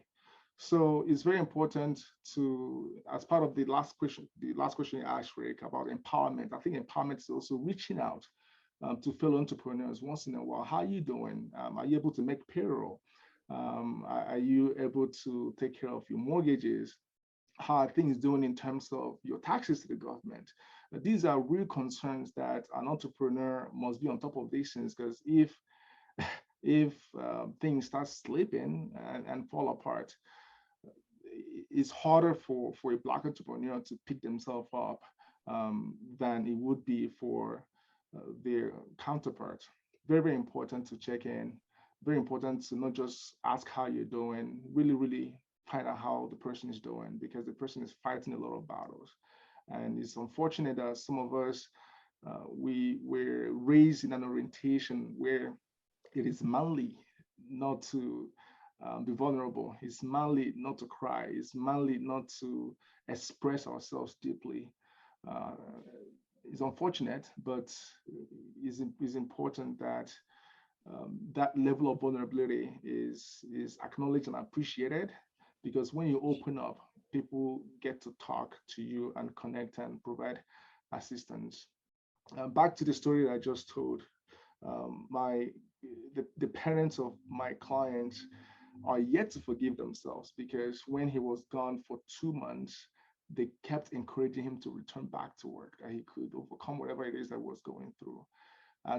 So it's very important to, as part of the last question you asked, Rick, about empowerment. I think empowerment is also reaching out to fellow entrepreneurs once in a while. How are you doing? Are you able to make payroll? Are you able to take care of your mortgages? How are things doing in terms of your taxes to the government? These are real concerns that an entrepreneur must be on top of these things, because if things start slipping and fall apart, it's harder for a Black entrepreneur to pick themselves up than it would be for their counterpart. Very, very important to check in. Very important to not just ask how you're doing, really, really find out how the person is doing, because the person is fighting a lot of battles. And it's unfortunate that some of us, we were raised in an orientation where it is manly not to be vulnerable. It's manly not to cry. It's manly not to express ourselves deeply. It's unfortunate, but it's important that that level of vulnerability is acknowledged and appreciated, because when you open up, people get to talk to you and connect and provide assistance. Back to the story that I just told, the parents of my client are yet to forgive themselves, because when he was gone for 2 months, they kept encouraging him to return back to work, that he could overcome whatever it is that was going through.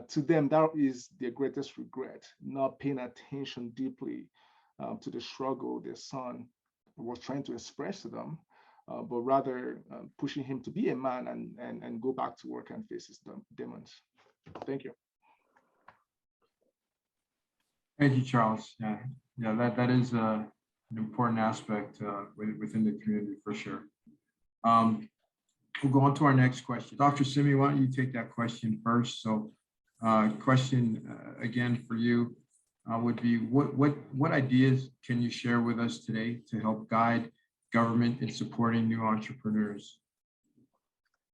To them, that is their greatest regret, not paying attention deeply to the struggle their son was trying to express to them, but rather pushing him to be a man and go back to work and face his demons. Thank you. Thank you, Charles. Yeah, that is an important aspect within the community for sure. We'll go on to our next question. Dr. Simi, why don't you take that question first? So question again for you would be, what ideas can you share with us today to help guide government in supporting new entrepreneurs?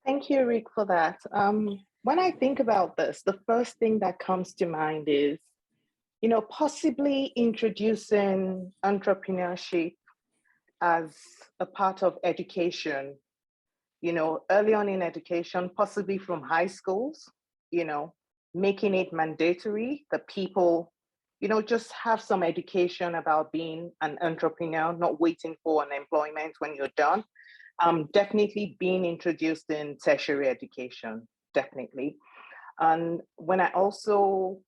Thank you, Rick, for that. When I think about this, the first thing that comes to mind is, possibly introducing entrepreneurship as a part of education, early on in education, possibly from high schools, making it mandatory that people, just have some education about being an entrepreneur, not waiting for unemployment when you're done. Definitely being introduced in tertiary education, definitely. And when I also,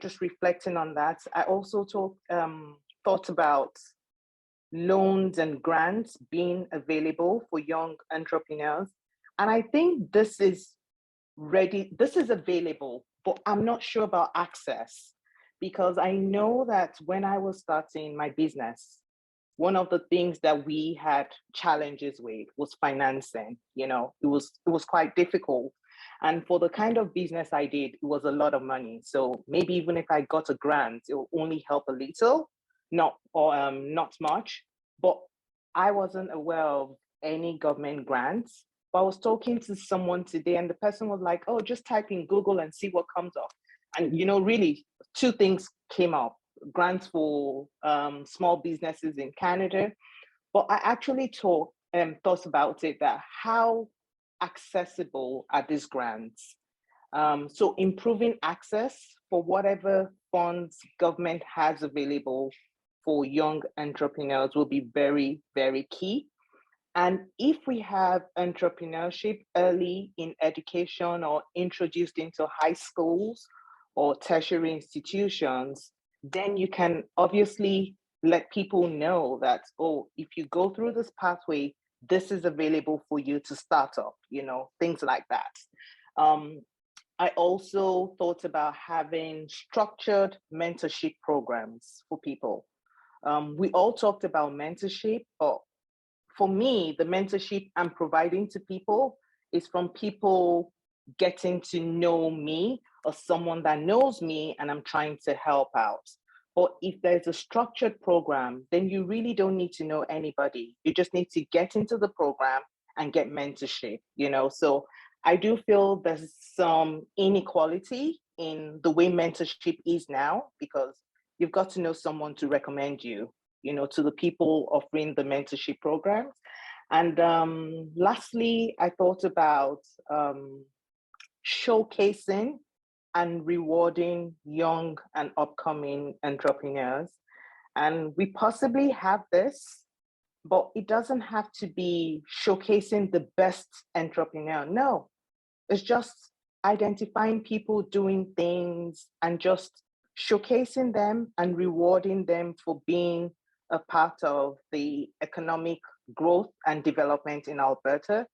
just reflecting on that, I also thought about loans and grants being available for young entrepreneurs. And I think this is available, but I'm not sure about access, because I know that when I was starting my business, one of the things that we had challenges with was financing. It was quite difficult. And for the kind of business I did, it was a lot of money. So maybe even if I got a grant, it will only help a little, not much. But I wasn't aware of any government grants. But I was talking to someone today, and the person was like, "Oh, just type in Google and see what comes up." And really, two things came up: grants for small businesses in Canada. But I actually thought about it, that how accessible are these grants? So improving access for whatever funds government has available for young entrepreneurs will be very, very key. And if we have entrepreneurship early in education or introduced into high schools or tertiary institutions, then you can obviously let people know that, oh, if you go through this pathway, this is available for you to start up, things like that. I also thought about having structured mentorship programs for people. We all talked about mentorship, but for me, the mentorship I'm providing to people is from people getting to know me or someone that knows me and I'm trying to help out. But if there's a structured program, then you really don't need to know anybody. You just need to get into the program and get mentorship, So I do feel there's some inequality in the way mentorship is now, because you've got to know someone to recommend you, to the people offering the mentorship programs. And lastly, I thought about showcasing and rewarding young and upcoming entrepreneurs. And we possibly have this, but it doesn't have to be showcasing the best entrepreneur. No, it's just identifying people doing things and just showcasing them and rewarding them for being a part of the economic growth and development in Alberta.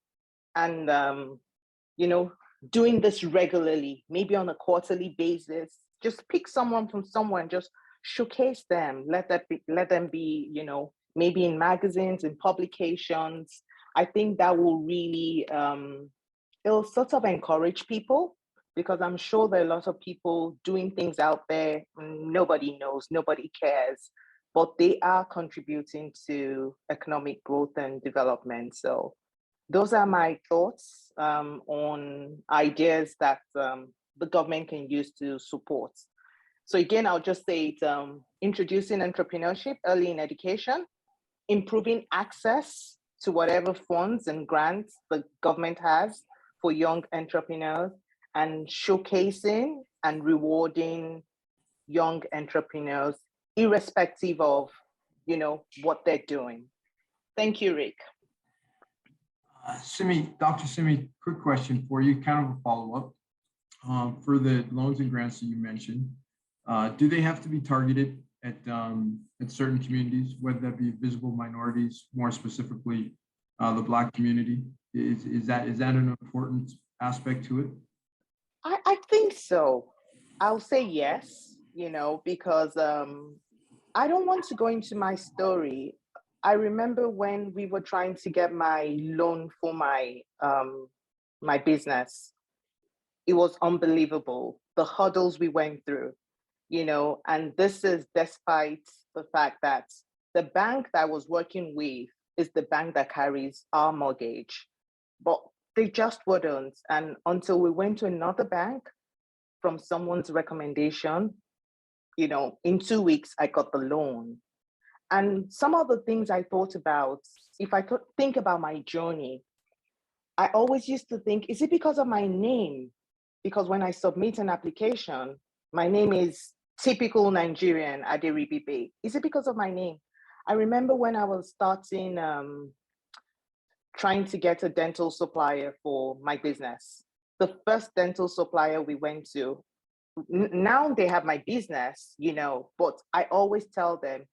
And, doing this regularly, maybe on a quarterly basis, just pick someone from somewhere and just showcase them. Let them be, maybe in magazines, in publications. I think that will really, it'll sort of encourage people, because I'm sure there are a lot of people doing things out there, nobody knows, nobody cares, but they are contributing to economic growth and development. So those are my thoughts on ideas that the government can use to support. So again, I'll just say it, introducing entrepreneurship early in education, improving access to whatever funds and grants the government has for young entrepreneurs, and showcasing and rewarding young entrepreneurs, irrespective of, what they're doing. Thank you, Rick. Dr. Simi, quick question for you, kind of a follow-up. For the loans and grants that you mentioned, do they have to be targeted at certain communities, whether that be visible minorities, more specifically the Black community? Is that an important aspect to it? I think so. I'll say yes, because I don't want to go into my story. I remember when we were trying to get my loan for my my business, it was unbelievable, the hurdles we went through, and this is despite the fact that the bank that I was working with is the bank that carries our mortgage, but they just wouldn't. And until we went to another bank from someone's recommendation, in 2 weeks, I got the loan. And some of the things I thought about, if I could think about my journey, I always used to think, is it because of my name? Because when I submit an application, my name is typical Nigerian Aderibibe. Is it because of my name? I remember when I was starting, trying to get a dental supplier for my business. The first dental supplier we went to, now they have my business, but I always tell them,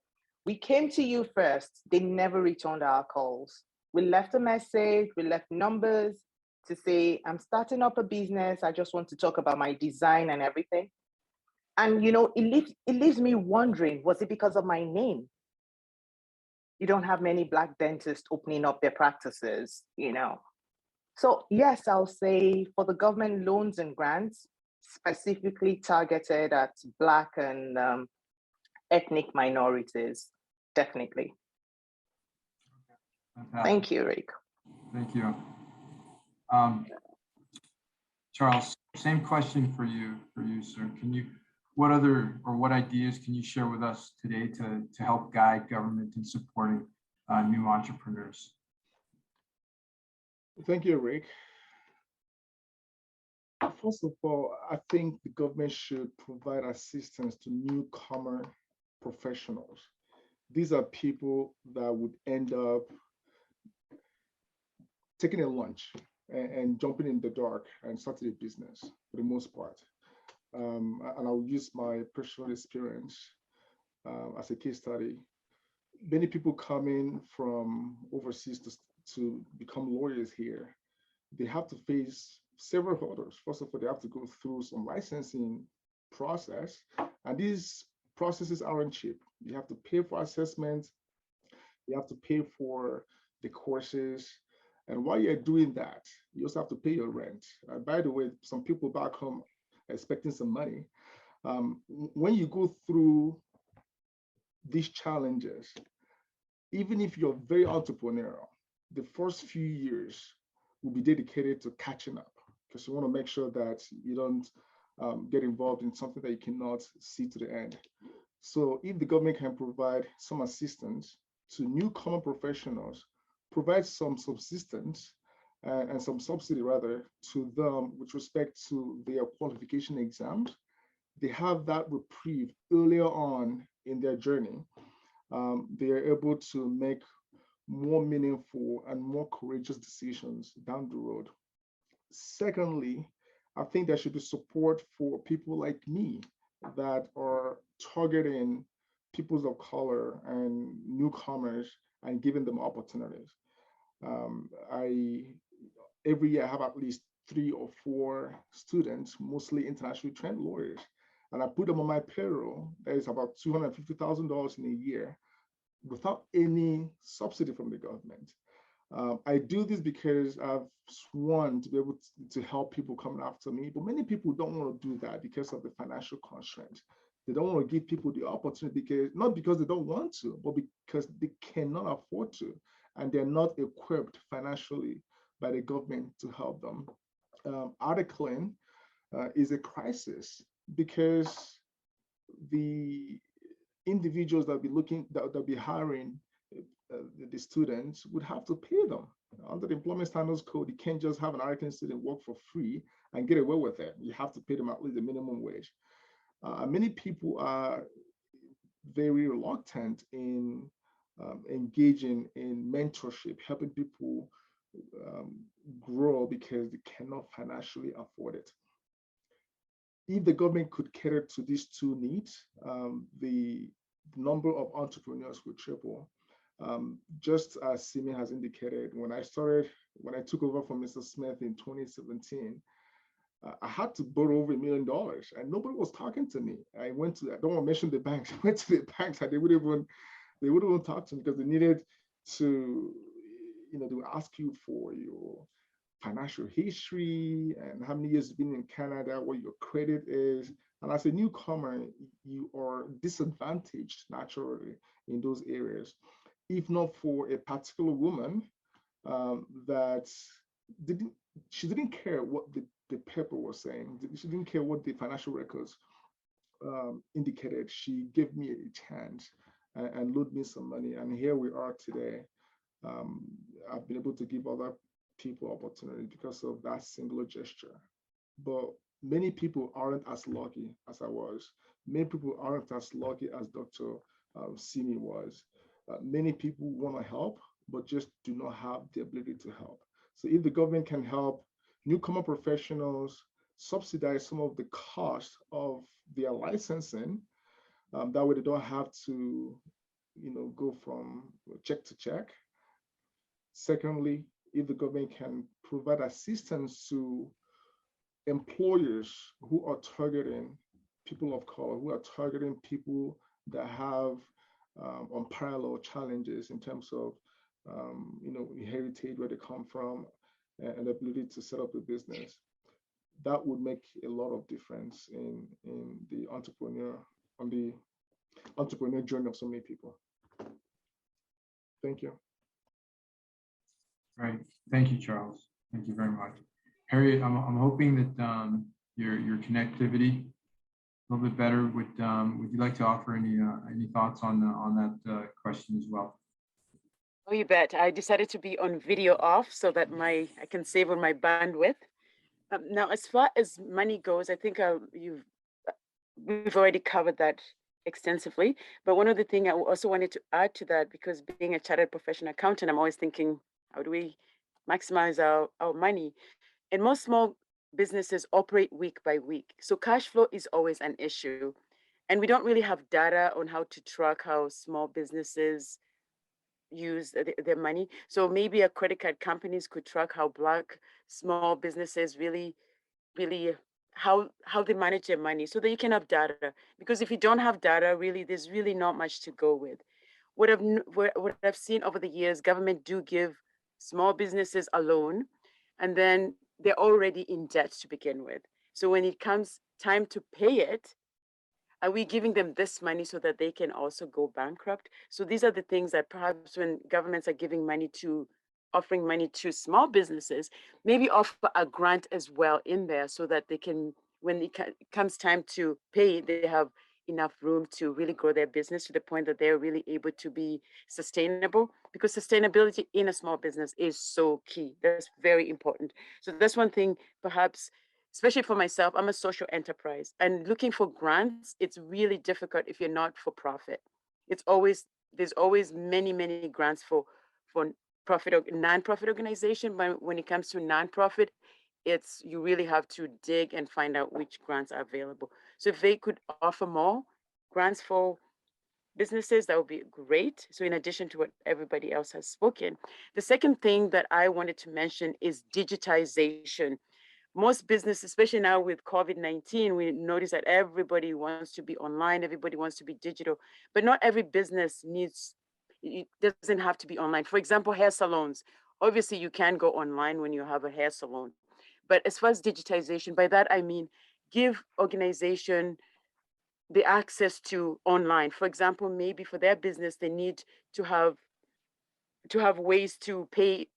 We came to you first. They never returned our calls. We left a message, we left numbers to say, I'm starting up a business. I just want to talk about my design and everything. And it leaves me wondering, was it because of my name? You don't have many Black dentists opening up their practices, So yes, I'll say for the government loans and grants, specifically targeted at Black and ethnic minorities, definitely. Fantastic. Thank you, Rick. Thank you. Charles, same question for you, sir. What ideas can you share with us today to help guide government in supporting new entrepreneurs? Thank you, Rick. First of all, I think the government should provide assistance to newcomer professionals. These are people that would end up taking a lunch and jumping in the dark and starting a business for the most part. And I'll use my personal experience as a case study. Many people coming from overseas to become lawyers here, they have to face several hurdles. First of all, they have to go through some licensing process, and these processes aren't cheap. You have to pay for assessments, you have to pay for the courses, and while you're doing that, you also have to pay your rent. By the way, some people back home are expecting some money. When you go through these challenges, even if you're very entrepreneurial, the first few years will be dedicated to catching up, because you want to make sure that you don't get involved in something that you cannot see to the end. So if the government can provide some assistance to newcomer professionals, provide some subsistence and some subsidy rather to them with respect to their qualification exams, they have that reprieve earlier on in their journey. They are able to make more meaningful and more courageous decisions down the road. Secondly, I think there should be support for people like me that are targeting peoples of color and newcomers and giving them opportunities. Every year I have at least 3 or 4 students, mostly internationally trained lawyers, and I put them on my payroll. That is about $250,000 in a year without any subsidy from the government. I do this because I've sworn to be able to help people coming after me, but many people don't want to do that because of the financial constraints. They don't want to give people the opportunity, not because they don't want to, but because they cannot afford to, and they're not equipped financially by the government to help them. Articling is a crisis because the individuals that will be hiring the students would have to pay them. Under the Employment Standards Code, you can't just have an articling student work for free and get away with it. You have to pay them at least the minimum wage. Many people are very reluctant in engaging in mentorship, helping people grow because they cannot financially afford it. If the government could cater to these two needs, the number of entrepreneurs would triple. Just as Simi has indicated, when I took over from Mr. Smith in 2017, I had to borrow over $1 million and nobody was talking to me. I don't want to mention the banks. I went to the banks and they wouldn't even talk to me because they needed to, they would ask you for your financial history and how many years you've been in Canada, what your credit is. And as a newcomer, you are disadvantaged naturally in those areas. If not for a particular woman that she didn't care what the paper was saying. She didn't care what the financial records indicated. She gave me a chance and loaned me some money. And here we are today. I've been able to give other people opportunity because of that singular gesture. But many people aren't as lucky as I was. Many people aren't as lucky as Dr. Simi was. Many people want to help, but just do not have the ability to help. So if the government can help newcomer professionals subsidize some of the cost of their licensing, that way they don't have to go from check to check. Secondly, if the government can provide assistance to employers who are targeting people of color, who are targeting people that have unparalleled challenges in terms of heritage, where they come from, and ability to set up a business, that would make a lot of difference in the entrepreneur journey of so many people. Thank you. Right. Thank you, Charles. Thank you very much. Harriet, I'm hoping that your connectivity a little bit better. Would you like to offer any thoughts on that question as well? Oh, you bet. I decided to be on video off so that I can save on my bandwidth. Now, as far as money goes, I think we've already covered that extensively. But one of the things I also wanted to add to that, because being a chartered professional accountant, I'm always thinking, how do we maximize our money? And most small businesses operate week by week. So cash flow is always an issue. And we don't really have data on how to track how small businesses use their money. So maybe a credit card companies could track how Black small businesses really how they manage their money, so that you can have data. Because if you don't have data, really, there's really not much to go with. What I've seen over the years, government do give small businesses a loan, and then they're already in debt to begin with. So when it comes time to pay it, are we giving them this money so that they can also go bankrupt? So these are the things that perhaps when governments are offering money to small businesses, maybe offer a grant as well in there, so that they can, when it comes time to pay, they have enough room to really grow their business to the point that they're really able to be sustainable, because sustainability in a small business is so key. That's very important. So that's one thing, perhaps, especially for myself. I'm a social enterprise, and looking for grants, it's really difficult if you're not for profit. There's always many grants for profit or non-profit organization, but when it comes to non-profit, you really have to dig and find out which grants are available. So if they could offer more grants for businesses, that would be great. So in addition to what everybody else has spoken, the second thing that I wanted to mention is digitization. Most businesses, especially now with COVID-19, we notice that everybody wants to be online, everybody wants to be digital, but not every business it doesn't have to be online. For example, hair salons. Obviously, you can go online when you have a hair salon. But as far as digitization, by that I mean give organization the access to online. For example, maybe for their business, they need to have ways to pay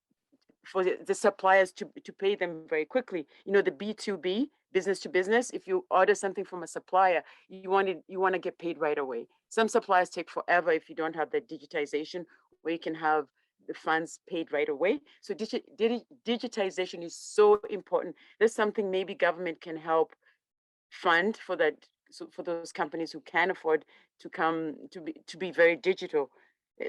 for the suppliers to pay them very quickly. The B2B, business to business, if you order something from a supplier, you want to get paid right away. Some suppliers take forever if you don't have the digitization where you can have the funds paid right away. So digitization is so important. There's something maybe government can help fund for that. So for those companies who can afford to be very digital.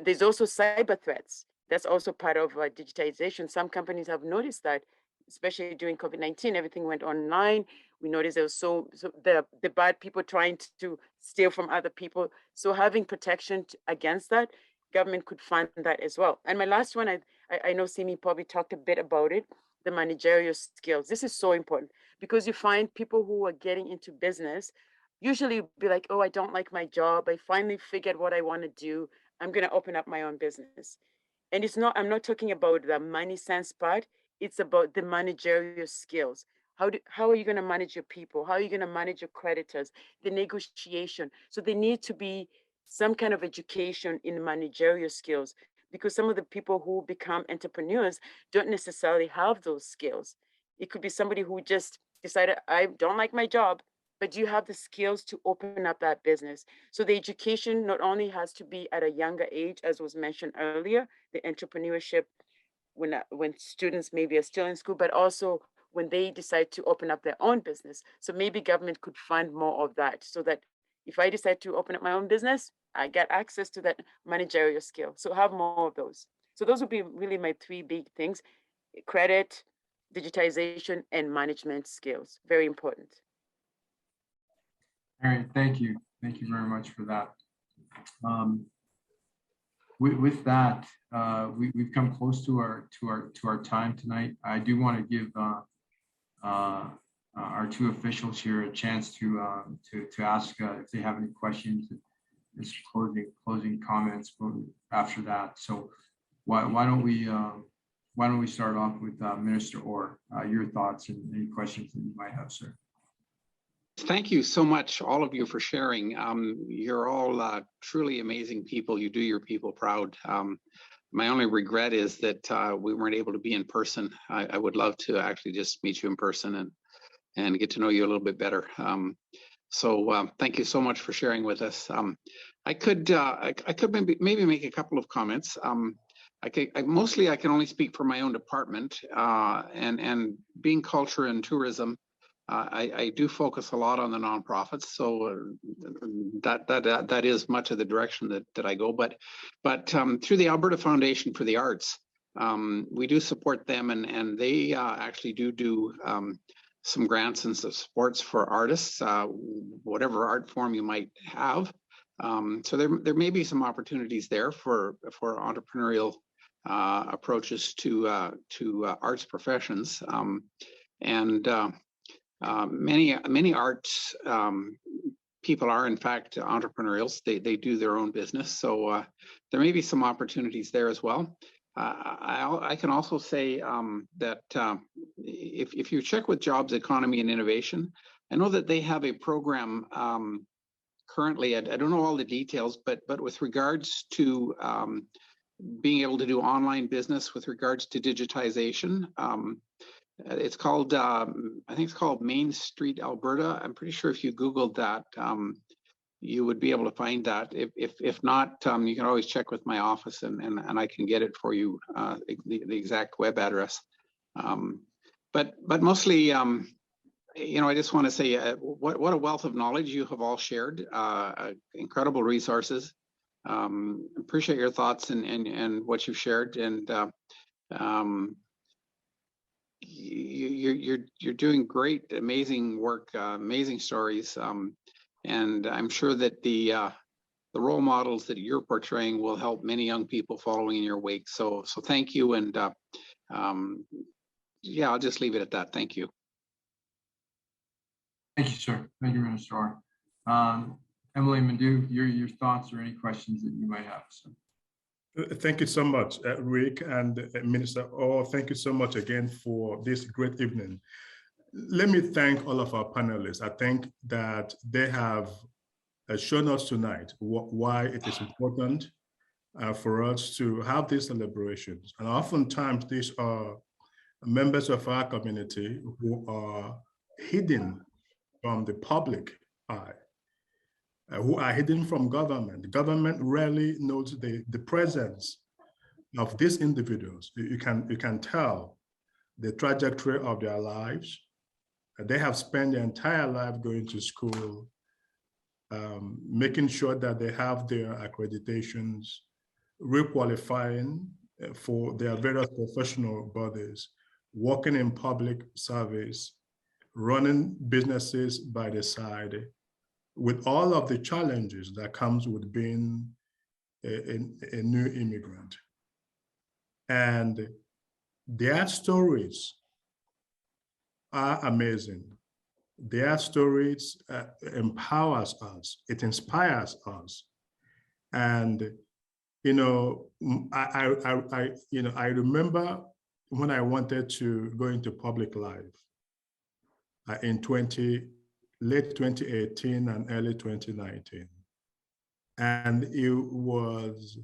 There's also cyber threats. That's also part of digitization. Some companies have noticed that, especially during COVID-19, everything went online. We noticed there was so the bad people trying to steal from other people. So having protection against that, government could fund that as well. And my last one, I know Simi probably talked a bit about it, the managerial skills. This is so important, because you find people who are getting into business usually be like, oh, I don't like my job. I finally figured what I want to do. I'm going to open up my own business. And I'm not talking about the money sense part. It's about the managerial skills. How are you going to manage your people? How are you going to manage your creditors? The negotiation. So there need to be some kind of education in managerial skills, because some of the people who become entrepreneurs don't necessarily have those skills. It could be somebody who just decided, I don't like my job, but do you have the skills to open up that business? So the education not only has to be at a younger age, as was mentioned earlier, the entrepreneurship when students maybe are still in school, but also when they decide to open up their own business. So maybe government could fund more of that, so that if I decide to open up my own business, I get access to that managerial skill. So have more of those. So those would be really my three big things: credit, digitization, and management skills. Very important. All right, thank you. Thank you very much for that. with that, we've come close to our time tonight. I do want to give our two officials here a chance to ask if they have any questions. It's closing comments after that. So why don't we start off with Minister Orr, your thoughts and any questions that you might have, sir. Thank you so much, all of you, for sharing. You're all truly amazing people. You do your people proud. My only regret is that we weren't able to be in person. I would love to actually just meet you in person and get to know you a little bit better. So thank you so much for sharing with us. I could maybe make a couple of comments. I can only speak for my own department, and being culture and tourism, I do focus a lot on the nonprofits, so that is much of the direction that I go. But through the Alberta Foundation for the Arts, we do support them, and they actually do some grants and some supports for artists, whatever art form you might have. So there may be some opportunities there for entrepreneurial approaches to arts professions, and many arts people are in fact entrepreneurials. They do their own business, so there may be some opportunities there as well. I can also say that if you check with Jobs, Economy and Innovation, I know that they have a program currently. I don't know all the details, but with regards to being able to do online business with regards to digitization. It's called, I think it's called Main Street Alberta. I'm pretty sure if you Googled that, you would be able to find that. If not, you can always check with my office and I can get it for you, the exact web address. But mostly, you know, I just want to say what a wealth of knowledge you have all shared, incredible resources. Appreciate your thoughts and what you've shared, and you're doing great, amazing work, amazing stories, and I'm sure that the role models that you're portraying will help many young people following in your wake. So thank you, and yeah, I'll just leave it at that. Thank you. Thank you, sir. Thank you, Minister Orr. Emily Madu, your thoughts or any questions that you might have, sir. Thank you so much, Rick and Minister Orr. Thank you so much again for this great evening. Let me thank all of our panelists. I think that they have shown us tonight why it is important for us to have these celebrations. And oftentimes these are members of our community who are hidden from the public eye, who are hidden from government. Government rarely knows the presence of these individuals. You can tell the trajectory of their lives. They have spent their entire life going to school, making sure that they have their accreditations, requalifying for their various professional bodies, working in public service, running businesses by the side, with all of the challenges that comes with being a new immigrant. And their stories are amazing. Their stories empowers us, it inspires us. And, you know, I remember when I wanted to go into public life in late 2018 and early 2019. And it was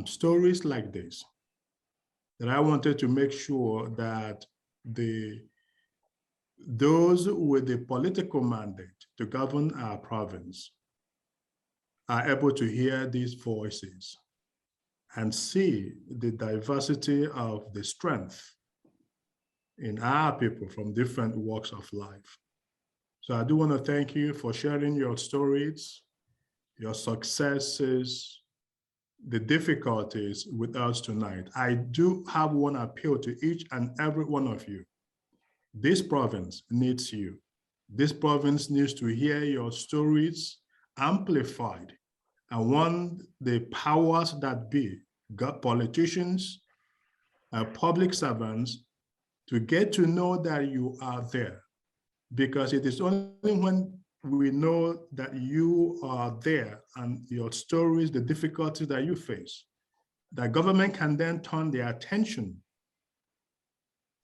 stories like this that I wanted to make sure that those with the political mandate to govern our province are able to hear these voices and see the diversity of the strength in our people from different walks of life. So I do want to thank you for sharing your stories, your successes, the difficulties with us tonight. I do have one appeal to each and every one of you. This province needs you. This province needs to hear your stories amplified I want the powers that be, politicians, public servants, to get to know that you are there. Because it is only when we know that you are there and your stories, the difficulties that you face, that government can then turn their attention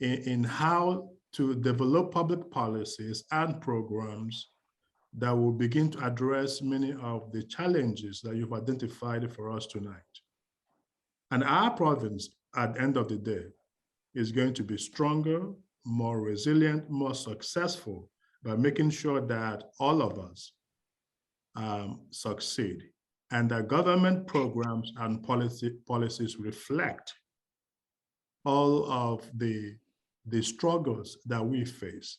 in how to develop public policies and programs that will begin to address many of the challenges that you've identified for us tonight. And our province, at the end of the day, is going to be stronger, more resilient, more successful by making sure that all of us succeed, and that government programs and policies reflect all of the struggles that we face.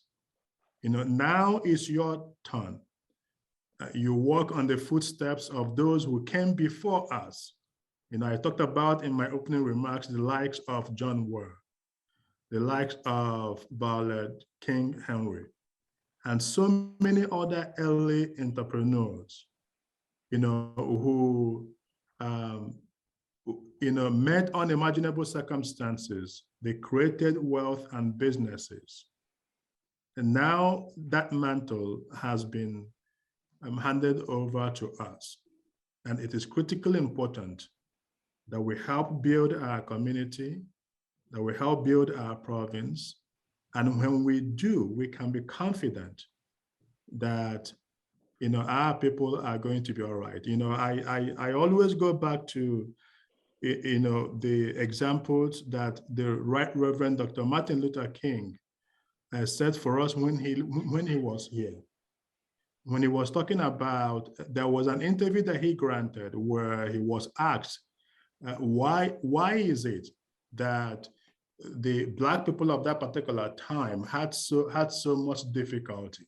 Now is your turn. You walk on the footsteps of those who came before us. I talked about in my opening remarks the likes of John Ware, the likes of Ballard King Henry, and so many other early entrepreneurs, who met unimaginable circumstances. They created wealth and businesses. And now that mantle has been handed over to us. And it is critically important that we help build our community, that we help build our province. And when we do, we can be confident that our people are going to be all right. I always go back to the examples that the Right Reverend Dr. Martin Luther King said for us when he was here. When he was talking about, there was an interview that he granted where he was asked, why is it that the Black people of that particular time had so much difficulty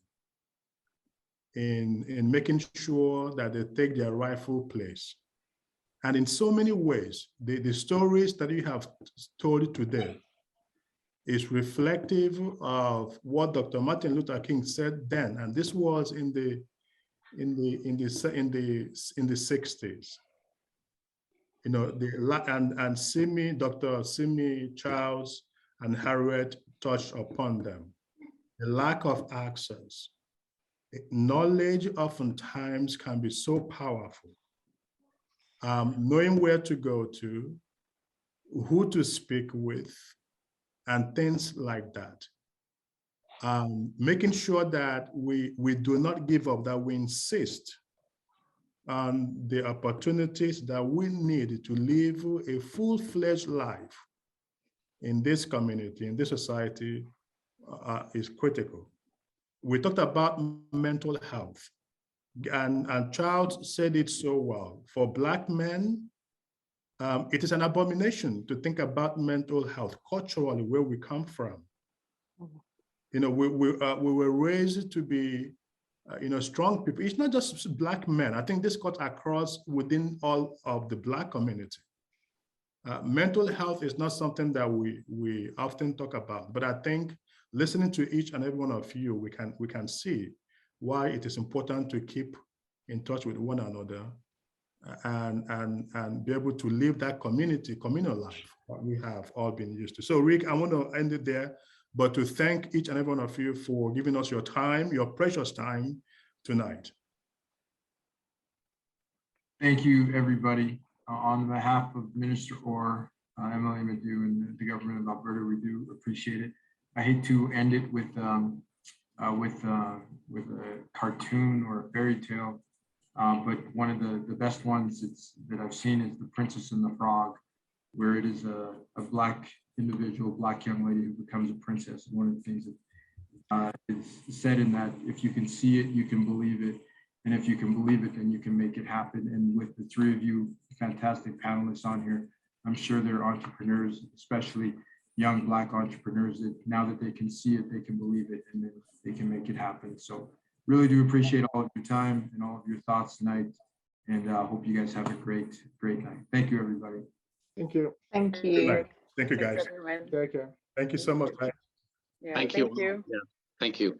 in making sure that they take their rightful place? And in so many ways, the stories that you have told today is reflective of what Dr. Martin Luther King said then, and this was in the 60s. And Dr. Simi Charles and Harriet touched upon them. The lack of access. Knowledge oftentimes can be so powerful. Knowing where to go to, who to speak with, and things like that. Making sure that we do not give up, that we insist on the opportunities that we need to live a full-fledged life in this community, in this society, is critical. We talked about mental health, and Charles said it so well. For Black men, it is an abomination to think about mental health culturally, where we come from. We were raised to be, strong people. It's not just Black men. I think this cuts across within all of the Black community. Mental health is not something that we often talk about, but I think listening to each and every one of you, we can see why it is important to keep in touch with one another and be able to live that communal life that we have all been used to. So Rick, I want to end it there, but to thank each and every one of you for giving us your time, your precious time tonight. Thank you, everybody. On behalf of Minister Orr, Emily Madu, and the government of Alberta, we do appreciate it. I hate to end it with a cartoon or a fairy tale, but one of the best ones that I've seen is The Princess and the Frog, where it is a Black individual, Black young lady who becomes a princess. And one of the things that is said in that, if you can see it, you can believe it. And if you can believe it, then you can make it happen. And with the three of you fantastic panelists on here, I'm sure there are entrepreneurs, especially young Black entrepreneurs, that now that they can see it, they can believe it, and then they can make it happen. So really do appreciate all of your time and all of your thoughts tonight. And I hope you guys have a great night. Thank you, everybody. Thank you. Thank you. Thank you, guys. Thanks, everyone. Take care. Thank you so much. Yeah, Thank you. Thank you. Yeah, thank you.